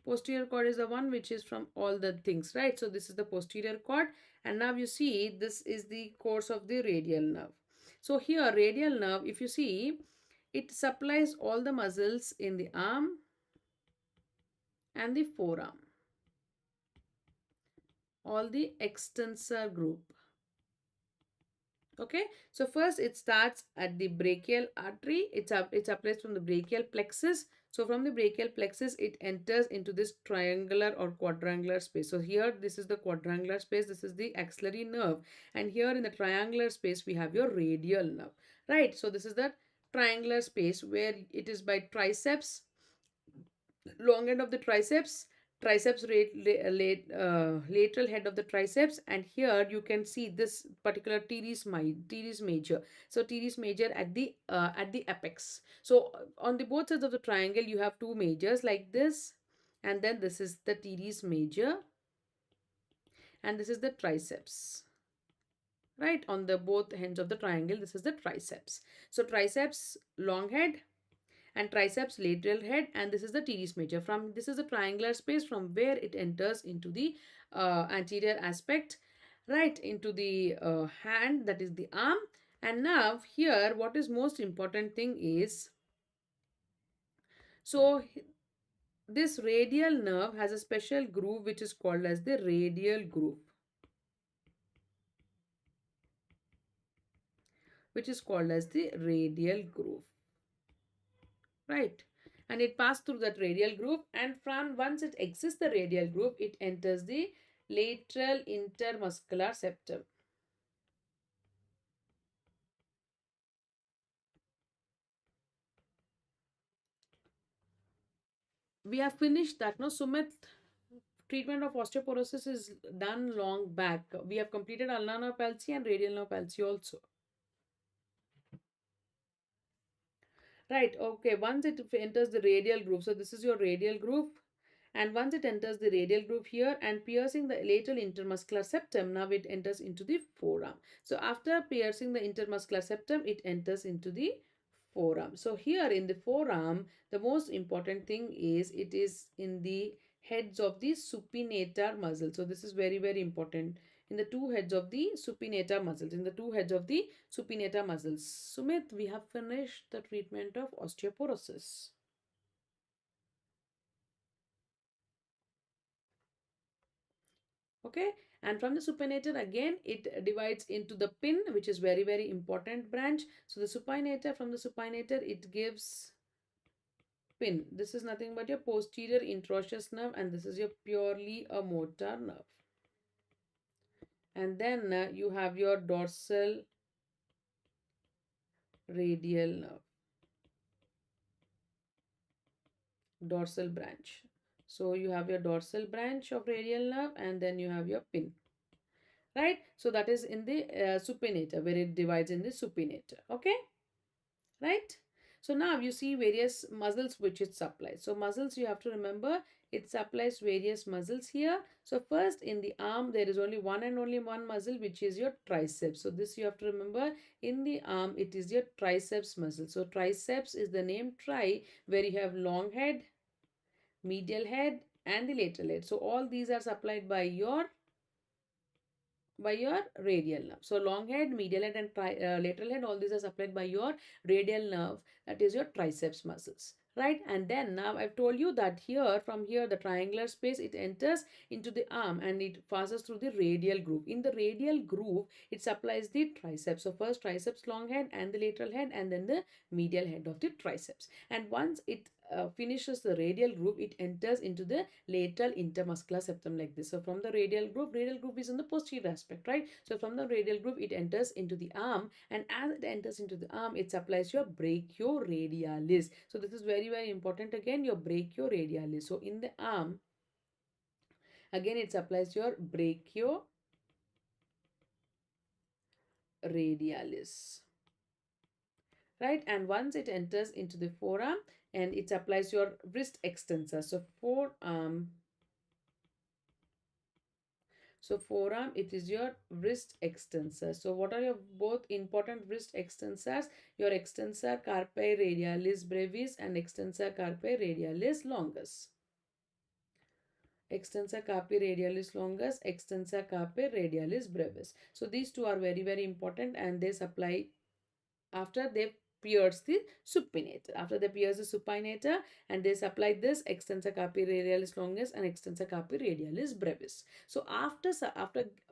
Posterior cord is the one which is from all the things, right? So this is the posterior cord, and now you see this is the course of the radial nerve. So here radial nerve, if you see, it supplies all the muscles in the arm and the forearm, all the extensor group. Okay, so first it starts at the brachial artery. It's applies from the brachial plexus. So from the brachial plexus it enters into this triangular or quadrangular space. So here this is the quadrangular space, this is the axillary nerve, and here in the triangular space we have your radial nerve, right? So this is the triangular space where it is by triceps, long end of the triceps, lateral head of the triceps, and here you can see this particular teres major. So teres major at the apex. So on the both sides of the triangle you have two majors like this, and then this is the teres major, and this is the triceps, right? On the both ends of the triangle, this is the triceps. So triceps long head, and triceps lateral head, and this is the teres major. From this is a triangular space from where it enters into the anterior aspect, right into the hand, that is the arm. And now here what is most important thing is, so this radial nerve has a special groove which is called as the radial groove, which is called as the radial groove, right? And it passed through that radial groove, and from once it exits the radial groove, it enters the lateral intermuscular septum. We have finished that. No, Sumit, treatment of osteoporosis is done long back. We have completed ulnar nerve palsy and radial nerve palsy also. Right, okay. Once it enters the radial groove, so this is your radial groove, and once it enters the radial groove here and piercing the lateral intermuscular septum, now it enters into the forearm. So after piercing the intermuscular septum, it enters into the forearm. So here in the forearm, the most important thing is it is in the heads of the supinator muscle. So this is very, very important. In the two heads of the supinator muscles, in the two heads of the supinator muscles. Sumit, we have finished the treatment of osteoporosis. Okay, and from the supinator again it divides into the pin, which is very, very important branch. So the supinator, from the supinator it gives pin. This is nothing but your posterior interosseous nerve, and this is your purely a motor nerve. And then you have your dorsal radial nerve, dorsal branch. So you have your dorsal branch of radial nerve, and then you have your pin, right? So that is in the supinator, where it divides in the supinator. Okay, right? So now you see various muscles which it supplies. So muscles, you have to remember, it supplies various muscles here. So first in the arm there is only one and only one muscle, which is your triceps. So this you have to remember, in the arm it is your triceps muscle. So triceps is the name tri, where you have long head, medial head and the lateral head. So all these are supplied by your radial nerve. So long head, medial head and lateral head, all these are supplied by your radial nerve, that is your triceps muscles, right? And then now I've told you that here, from here the triangular space, it enters into the arm and it passes through the radial groove. In the radial groove it supplies the triceps. So first triceps long head and the lateral head, and then the medial head of the triceps. And once it finishes the radial groove, it enters into the lateral intermuscular septum like this. So from the radial groove is in the posterior aspect, right? So from the radial groove it enters into the arm, and as it enters into the arm it supplies your brachioradialis. So this is very, very important again, your brachioradialis. So in the arm again it supplies your brachioradialis, right? And once it enters into the forearm, and it supplies your wrist extensor. So forearm, so forearm, it is your wrist extensor. So what are your both important wrist extensors? Your extensor carpi radialis brevis and extensor carpi radialis longus. Extensor carpi radialis longus, extensor carpi radialis brevis. So these two are very, very important, and they supply after they pierce the supinator. After they pierce the supinator, and they supply this extensor carpi radialis longus and extensor carpi radialis brevis. So after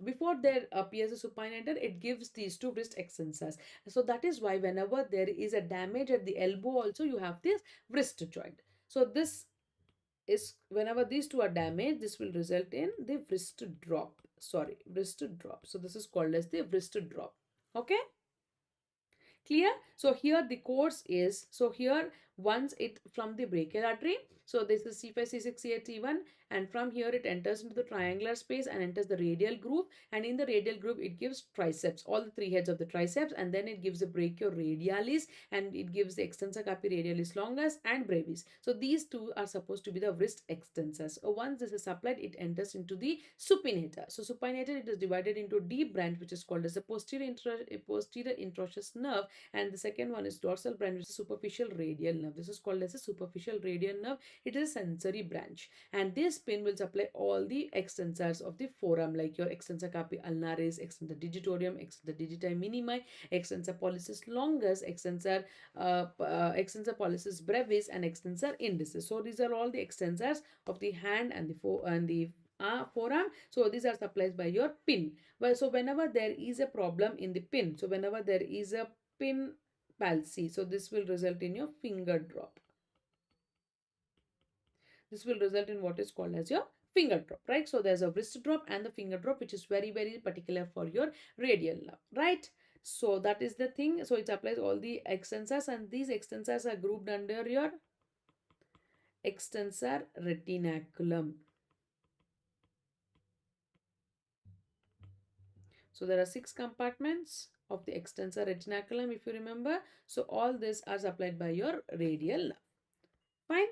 before they pierce the supinator, it gives these two wrist extensors. So that is why whenever there is a damage at the elbow also, you have this wrist joint. So this is, whenever these two are damaged, this will result in the wrist drop. Sorry, wrist drop. So this is called as the wrist drop. Okay, clear? So here the course is, so here once it from the brachial artery, so this is C5 C6 C8 T1, and from here it enters into the triangular space and enters the radial groove, and in the radial groove it gives triceps, all the three heads of the triceps, and then it gives the brachioradialis, and it gives the extensor carpi radialis longus and brevis. So these two are supposed to be the wrist extensors. So once this is supplied, it enters into the supinator. So supinator, it is divided into D branch, which is called as the posterior interosseous nerve, and the second one is dorsal branch, which is superficial radial nerve. This is called as a superficial radial nerve. It is a sensory branch, and this pin will supply all the extensors of the forearm, like your extensor carpi ulnaris, extensor digitorum, extensor digiti minimi, extensor pollicis longus, extensor pollicis brevis, and extensor indicis. So these are all the extensors of the hand and the forearm. So these are supplied by your pin. Well, so whenever there is a problem in the pin, so whenever there is a pin palsy, so this will result in your finger drop. This will result in what is called as your finger drop, right? So there's a wrist drop and the finger drop, which is very, very particular for your radial nerve, right? So that is the thing. So it applies all the extensors, and these extensors are grouped under your extensor retinaculum. So there are 6 compartments of the extensor retinaculum, if you remember. So all this are supplied by your radial nerve. Fine.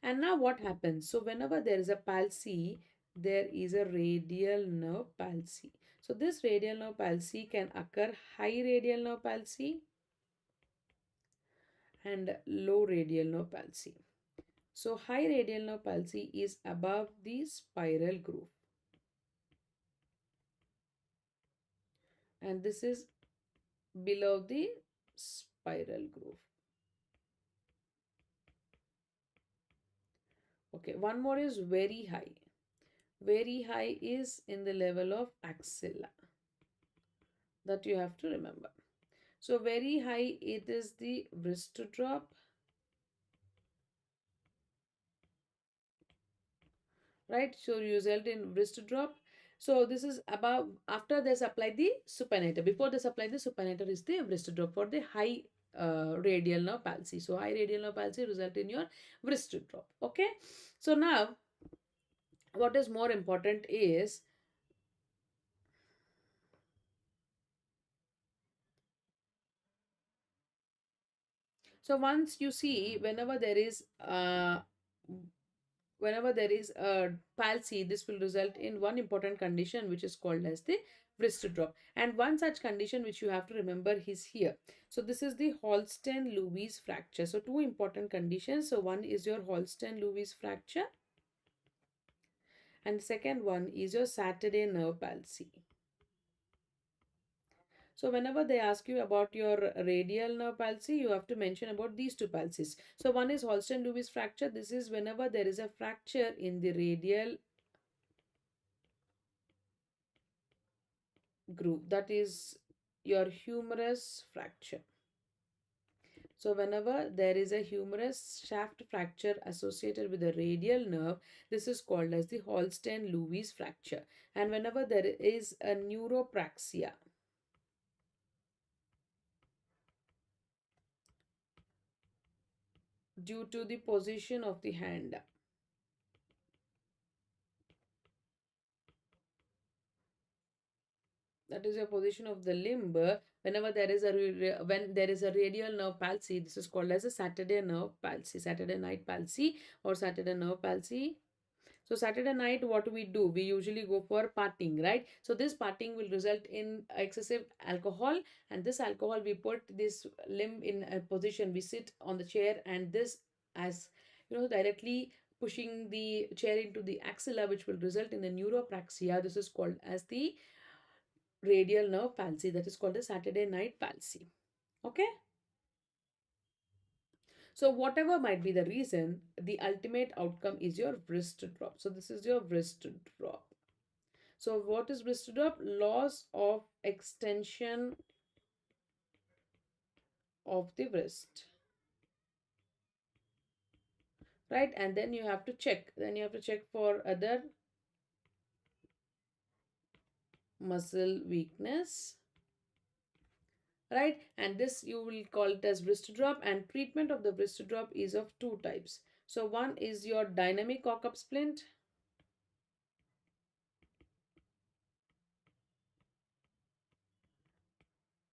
And now what happens? So whenever there is a palsy, there is a radial nerve palsy. So this radial nerve palsy can occur high radial nerve palsy and low radial nerve palsy. So high radial nerve palsy is above the spiral groove, and this is below the spiral groove. Okay, one more is very high. Very high is in the level of axilla. That you have to remember. So very high, it is the wrist drop, right? So result in wrist drop. So this is above, after they supply the supinator. Before they supply the supinator is the wrist drop for the high radial nerve palsy. So high radial nerve palsy result in your wrist drop. Okay. So now what is more important is, so once you see, whenever there is a palsy, this will result in one important condition, which is called as the wrist drop. And one such condition which you have to remember is here. So this is the Holstein Lewis fracture. So two important conditions. So one is your Holstein Lewis fracture, and the second one is your Saturday nerve palsy. So whenever they ask you about your radial nerve palsy, you have to mention about these two palsies. So one is Holstein Lewis fracture. This is whenever there is a fracture in the radial groove, that is your humerus fracture. So whenever there is a humerus shaft fracture associated with the radial nerve, this is called as the Holstein Lewis fracture. And whenever there is a neuropraxia due to the position of the hand, that is your position of the limb, whenever there is when there is a radial nerve palsy, this is called as a Saturday nerve palsy, Saturday night palsy, or Saturday nerve palsy. So Saturday night, what we do? We usually go for partying, right? So this partying will result in excessive alcohol, and this alcohol, we put this limb in a position, we sit on the chair, and this, as you know, directly pushing the chair into the axilla, which will result in the neuropraxia. This is called as the radial nerve palsy, that is called the Saturday night palsy. Okay. So whatever might be the reason, the ultimate outcome is your wrist drop. So this is your wrist drop. So what is wrist drop? Loss of extension of the wrist, right? And then you have to check. Then you have to check for other muscle weakness, right? And this you will call it as wrist drop. And treatment of the wrist drop is of two types. So one is your dynamic cock-up splint.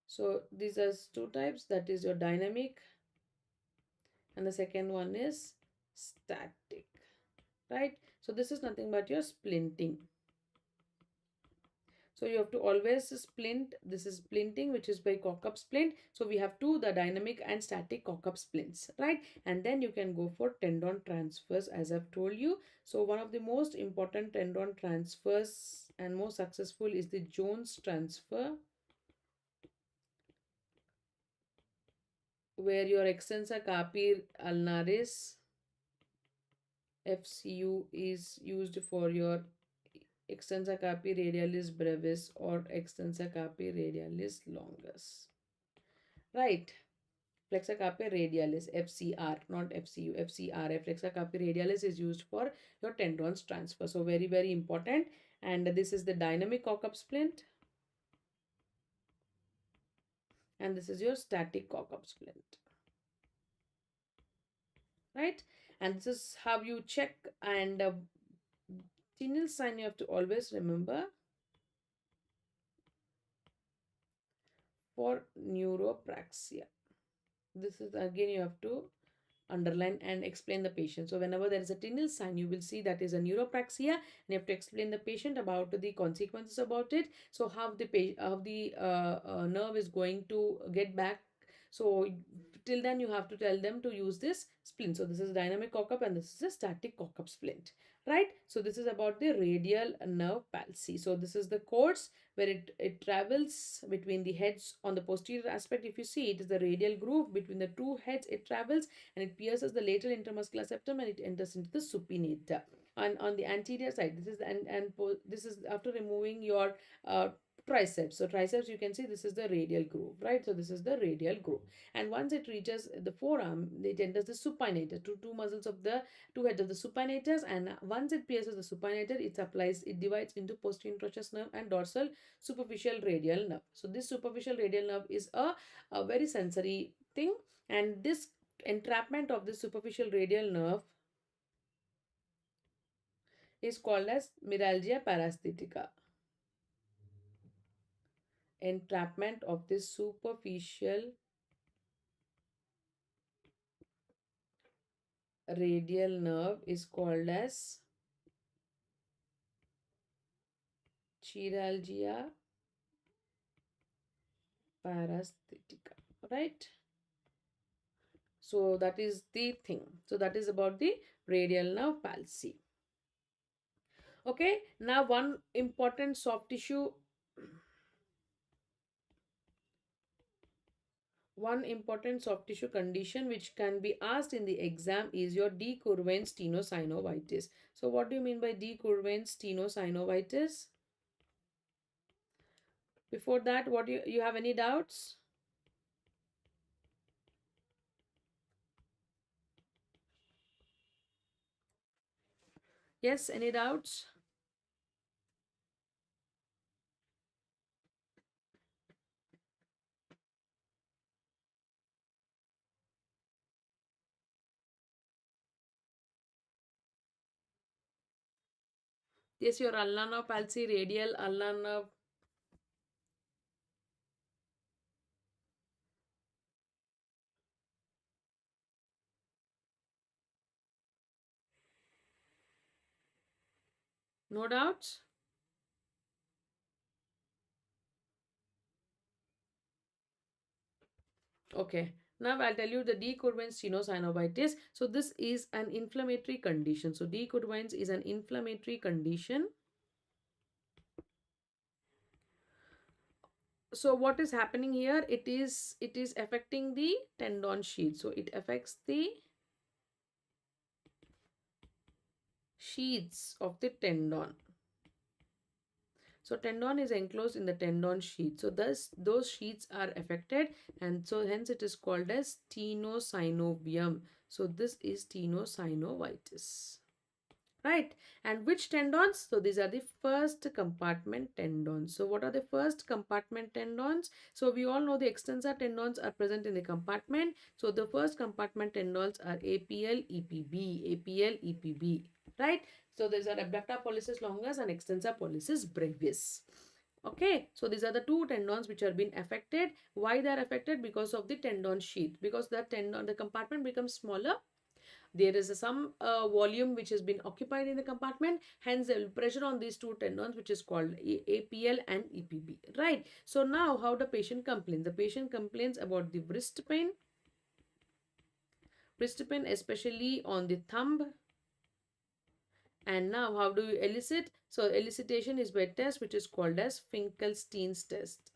So these are two types, that is your dynamic, and the second one is static, right? So this is nothing but your splinting. So you have to always splint. This is splinting, which is by cock-up splint. So we have two, the dynamic and static cock-up splints, right? And then you can go for tendon transfers, as I've told you. So one of the most important tendon transfers and most successful is the Jones transfer, where your extensor carpi ulnaris FCU is used for your extensor carpi radialis brevis or extensor carpi radialis longus, right? Flexor carpi radialis, FCR, not FCU, FCR. Flexor carpi radialis is used for your tendons transfer. So very, very important. And this is the dynamic cock-up splint. And this is your static cock-up splint, right? And this is how you check. And Tinel sign you have to always remember for neuropraxia. This is again you have to underline and explain the patient. So whenever there is a tinel sign, you will see that is a neuropraxia, and you have to explain the patient about the consequences about it. So how the nerve is going to get back. So till then you have to tell them to use this splint. So this is dynamic cock-up and this is a static cock-up splint, right? So this is about the radial nerve palsy. So this is the course where it travels between the heads on the posterior aspect. If you see, it is the radial groove between the two heads. It travels and it pierces the lateral intermuscular septum and it enters into the supinator. And on the anterior side, this is this is after removing your triceps. So triceps, you can see this is the radial groove, right? So this is the radial groove. And once it reaches the forearm, it enters the supinator, two muscles of the two heads of the supinators. And once it pierces the supinator, it divides into posterior trochleus nerve and dorsal superficial radial nerve. So this superficial radial nerve is a very sensory thing, and this entrapment of the superficial radial nerve is called as myalgia parasthetica. Entrapment of this superficial radial nerve is called as chiralgia parasthetica, right? So that is the thing. So that is about the radial nerve palsy. Okay, now one important soft tissue condition which can be asked in the exam is your de Quervain's tenosynovitis. So what do you mean by de Quervain's tenosynovitis? Before that, what you have any doubts? Yes, any doubts? Yes, your ulnar nerve palsy, radial ulnar nerve. No doubts? Okay. Now I'll tell you the de Quervain's tenosynovitis. So this is an inflammatory condition. So de Quervain's is an inflammatory condition. So what is happening here? It is affecting the tendon sheath. So it affects the sheaths of the tendon. So tendon is enclosed in the tendon sheath. So thus those sheaths are affected, and so hence it is called as tenosynovium. So this is tenosynovitis. Right. And which tendons? So these are the first compartment tendons. So what are the first compartment tendons? So we all know the extensor tendons are present in the compartment. So the first compartment tendons are APL, EPB, APL, EPB, right? So these are abductor pollicis longus and extensor pollicis brevis. Okay, so these are the two tendons which are being affected. Why they are affected? Because of the tendon sheath. Because the compartment becomes smaller, there is some volume which has been occupied in the compartment, hence there will be pressure on these two tendons, which is called APL and EPB, right? So now how the patient complains? The patient complains about the wrist pain especially on the thumb. And now how do you elicit? So elicitation is by test, which is called as Finkelstein's test.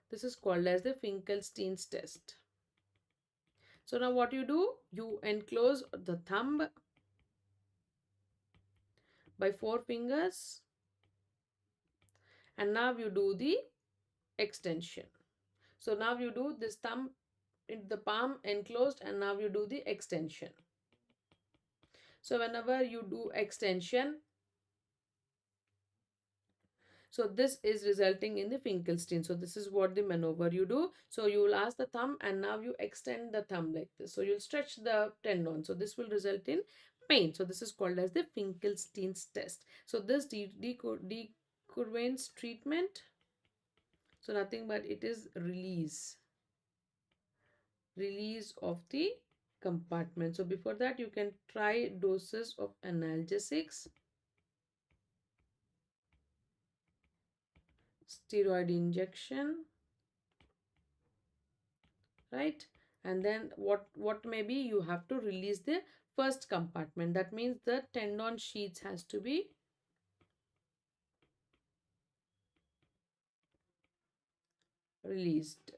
This is called as the Finkelstein's test. So now what you do? You enclose the thumb by 4 fingers, and now you do the extension. So now you do this thumb in the palm enclosed, and now you do the extension. So whenever you do extension, so this is resulting in the Finkelstein. So this is what the maneuver you do. So you will ask the thumb, and now you extend the thumb like this. So you'll stretch the tendon. So this will result in pain. So this is called as the Finkelstein's test. So this Quervain's treatment. So nothing but it is release of the compartment. So before that you can try doses of analgesics, steroid injection, right? And then what maybe you have to release the first compartment. That means the tendon sheaths has to be released.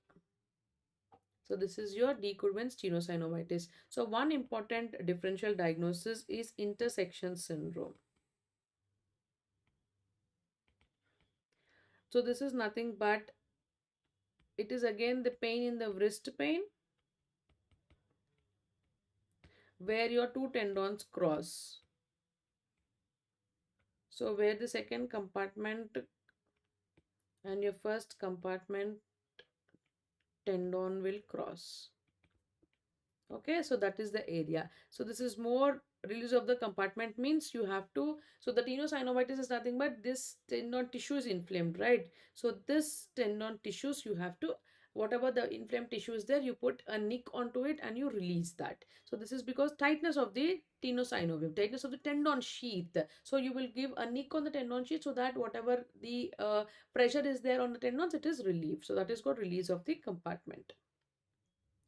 So this is your Quervain's tenosynovitis. So one important differential diagnosis is intersection syndrome. So this is nothing but it is again the pain in the wrist pain where your two tendons cross. So where the second compartment and your first compartment tendon will cross. Okay, so that is the area. So this is more release of the compartment means you have to, so the tenosynovitis is nothing but this tendon tissue is inflamed, right? So this tendon tissues you have to, whatever the inflamed tissue is there, you put a nick onto it and you release that. So this is because tightness of the tenosynovium, tightness of the tendon sheath. So you will give a nick on the tendon sheath so that whatever the pressure is there on the tendons, it is relieved. So that is called release of the compartment.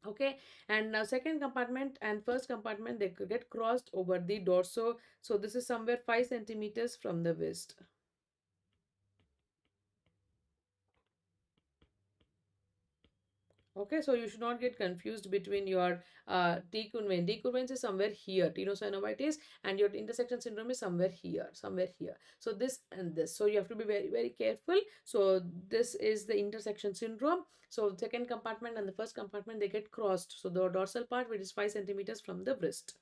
Okay, and now second compartment and first compartment, they could get crossed over the dorso. So this is somewhere 5 centimeters from the wrist. Okay, so you should not get confused between your Quervain. Quervain is somewhere here, tenosynovitis, and your intersection syndrome is somewhere here. So this and this. So you have to be very, very careful. So this is the intersection syndrome. So second compartment and the first compartment, they get crossed. So the dorsal part, which is 5 centimeters from the wrist.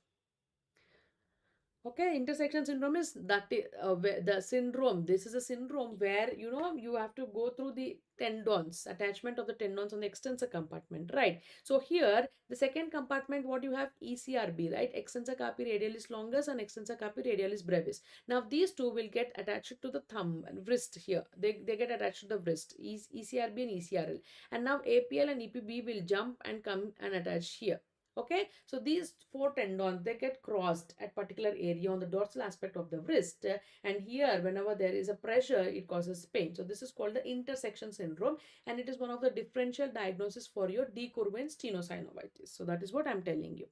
Okay, intersection syndrome is that the syndrome. This is a syndrome where you have to go through the tendons, attachment of the tendons on the extensor compartment, right? So here the second compartment, what you have ECRB, right? Extensor carpi radialis longus and extensor carpi radialis brevis. Now these two will get attached to the thumb and wrist here. They get attached to the wrist, ECRB and ECRL. And now APL and EPB will jump and come and attach here. Okay, so these four tendons, they get crossed at particular area on the dorsal aspect of the wrist, and here whenever there is a pressure, it causes pain. So this is called the intersection syndrome, and it is one of the differential diagnosis for your Quervain's tenosynovitis. So that is what I'm telling you.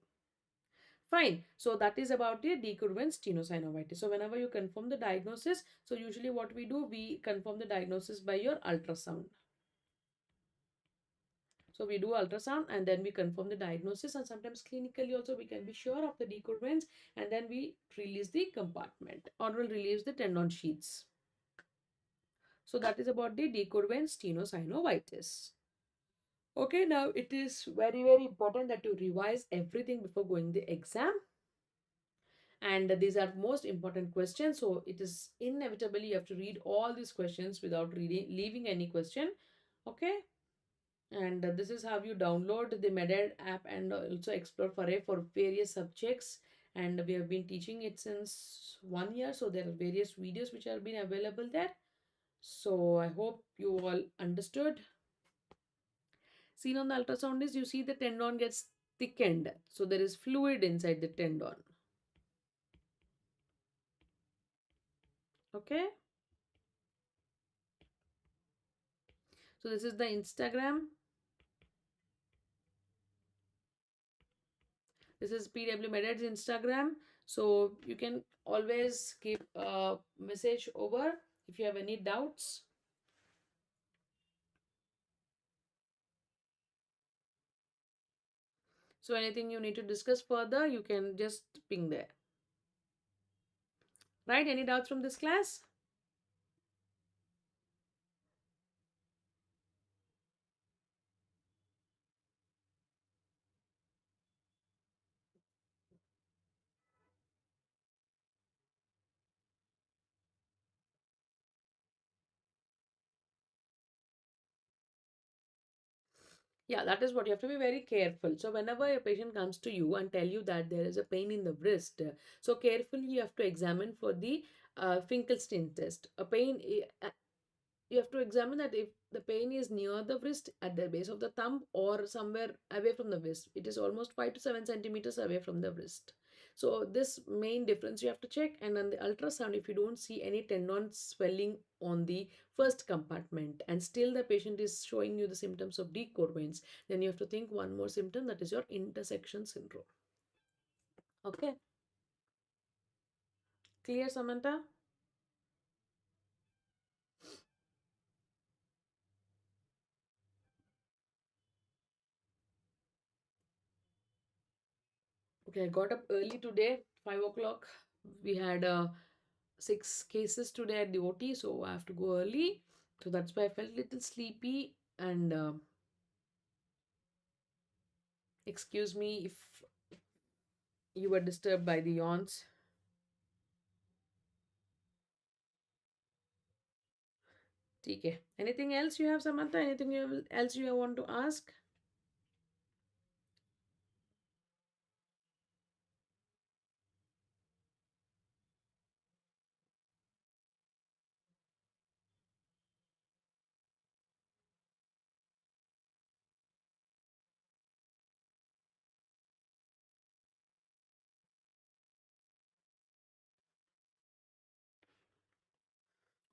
Fine. So that is about the Quervain's tenosynovitis. So whenever you confirm the diagnosis, so usually what we do, we confirm the diagnosis by your ultrasound. So we do ultrasound and then we confirm the diagnosis, and sometimes clinically also we can be sure of the Quervain's, and then we release the compartment or will release the tendon sheaths. So that is about the Quervain's tenosynovitis. Okay, now it is very, very important that you revise everything before going the exam. And these are most important questions. So it is inevitably you have to read all these questions without leaving any question. Okay. And this is how you download the Meded app and also explore Farre for various subjects. And we have been teaching it since 1 year. So there are various videos which have been available there. So I hope you all understood. Seen on the ultrasound is you see the tendon gets thickened. So there is fluid inside the tendon. Okay. So this is the Instagram. This is PW Meded's Instagram. So you can always keep a message over if you have any doubts. So anything you need to discuss further, you can just ping there. Right? Any doubts from this class? Yeah, that is what you have to be very careful. So whenever a patient comes to you and tell you that there is a pain in the wrist, so carefully you have to examine for the Finkelstein test. You have to examine that if the pain is near the wrist, at the base of the thumb, or somewhere away from the wrist. It is almost 5 to 7 centimeters away from the wrist. So this main difference you have to check. And on the ultrasound, if you don't see any tendon swelling on the first compartment and still the patient is showing you the symptoms of de Quervain's, then you have to think one more symptom, that is your intersection syndrome. Okay, clear, Samantha? Okay, I got up early today, 5 o'clock. We had 6 cases today at the OT, so I have to go early. So that's why I felt a little sleepy. And excuse me if you were disturbed by the yawns. Okay. Anything else you have, Samantha? Else you want to ask?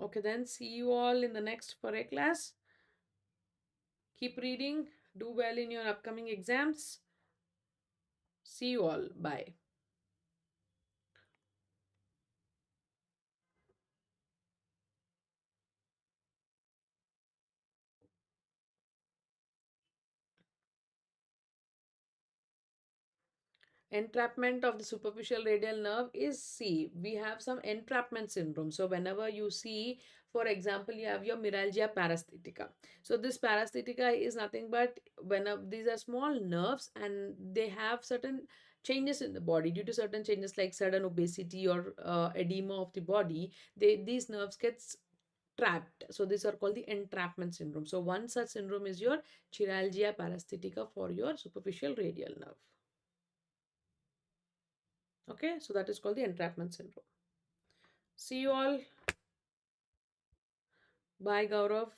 Okay, then see you all in the next Farre class. Keep reading. Do well in your upcoming exams. See you all. Bye. Entrapment of the superficial radial nerve is, see, we have some entrapment syndrome. So whenever you see, for example, you have your myalgia paresthetica. So this paresthetica is nothing but when these are small nerves and they have certain changes in the body due to certain changes like sudden obesity or edema of the body. These nerves gets trapped. So these are called the entrapment syndrome. So one such syndrome is your chiralgia paresthetica for your superficial radial nerve. Okay, so that is called the entrapment syndrome. See you all. Bye, Gaurav.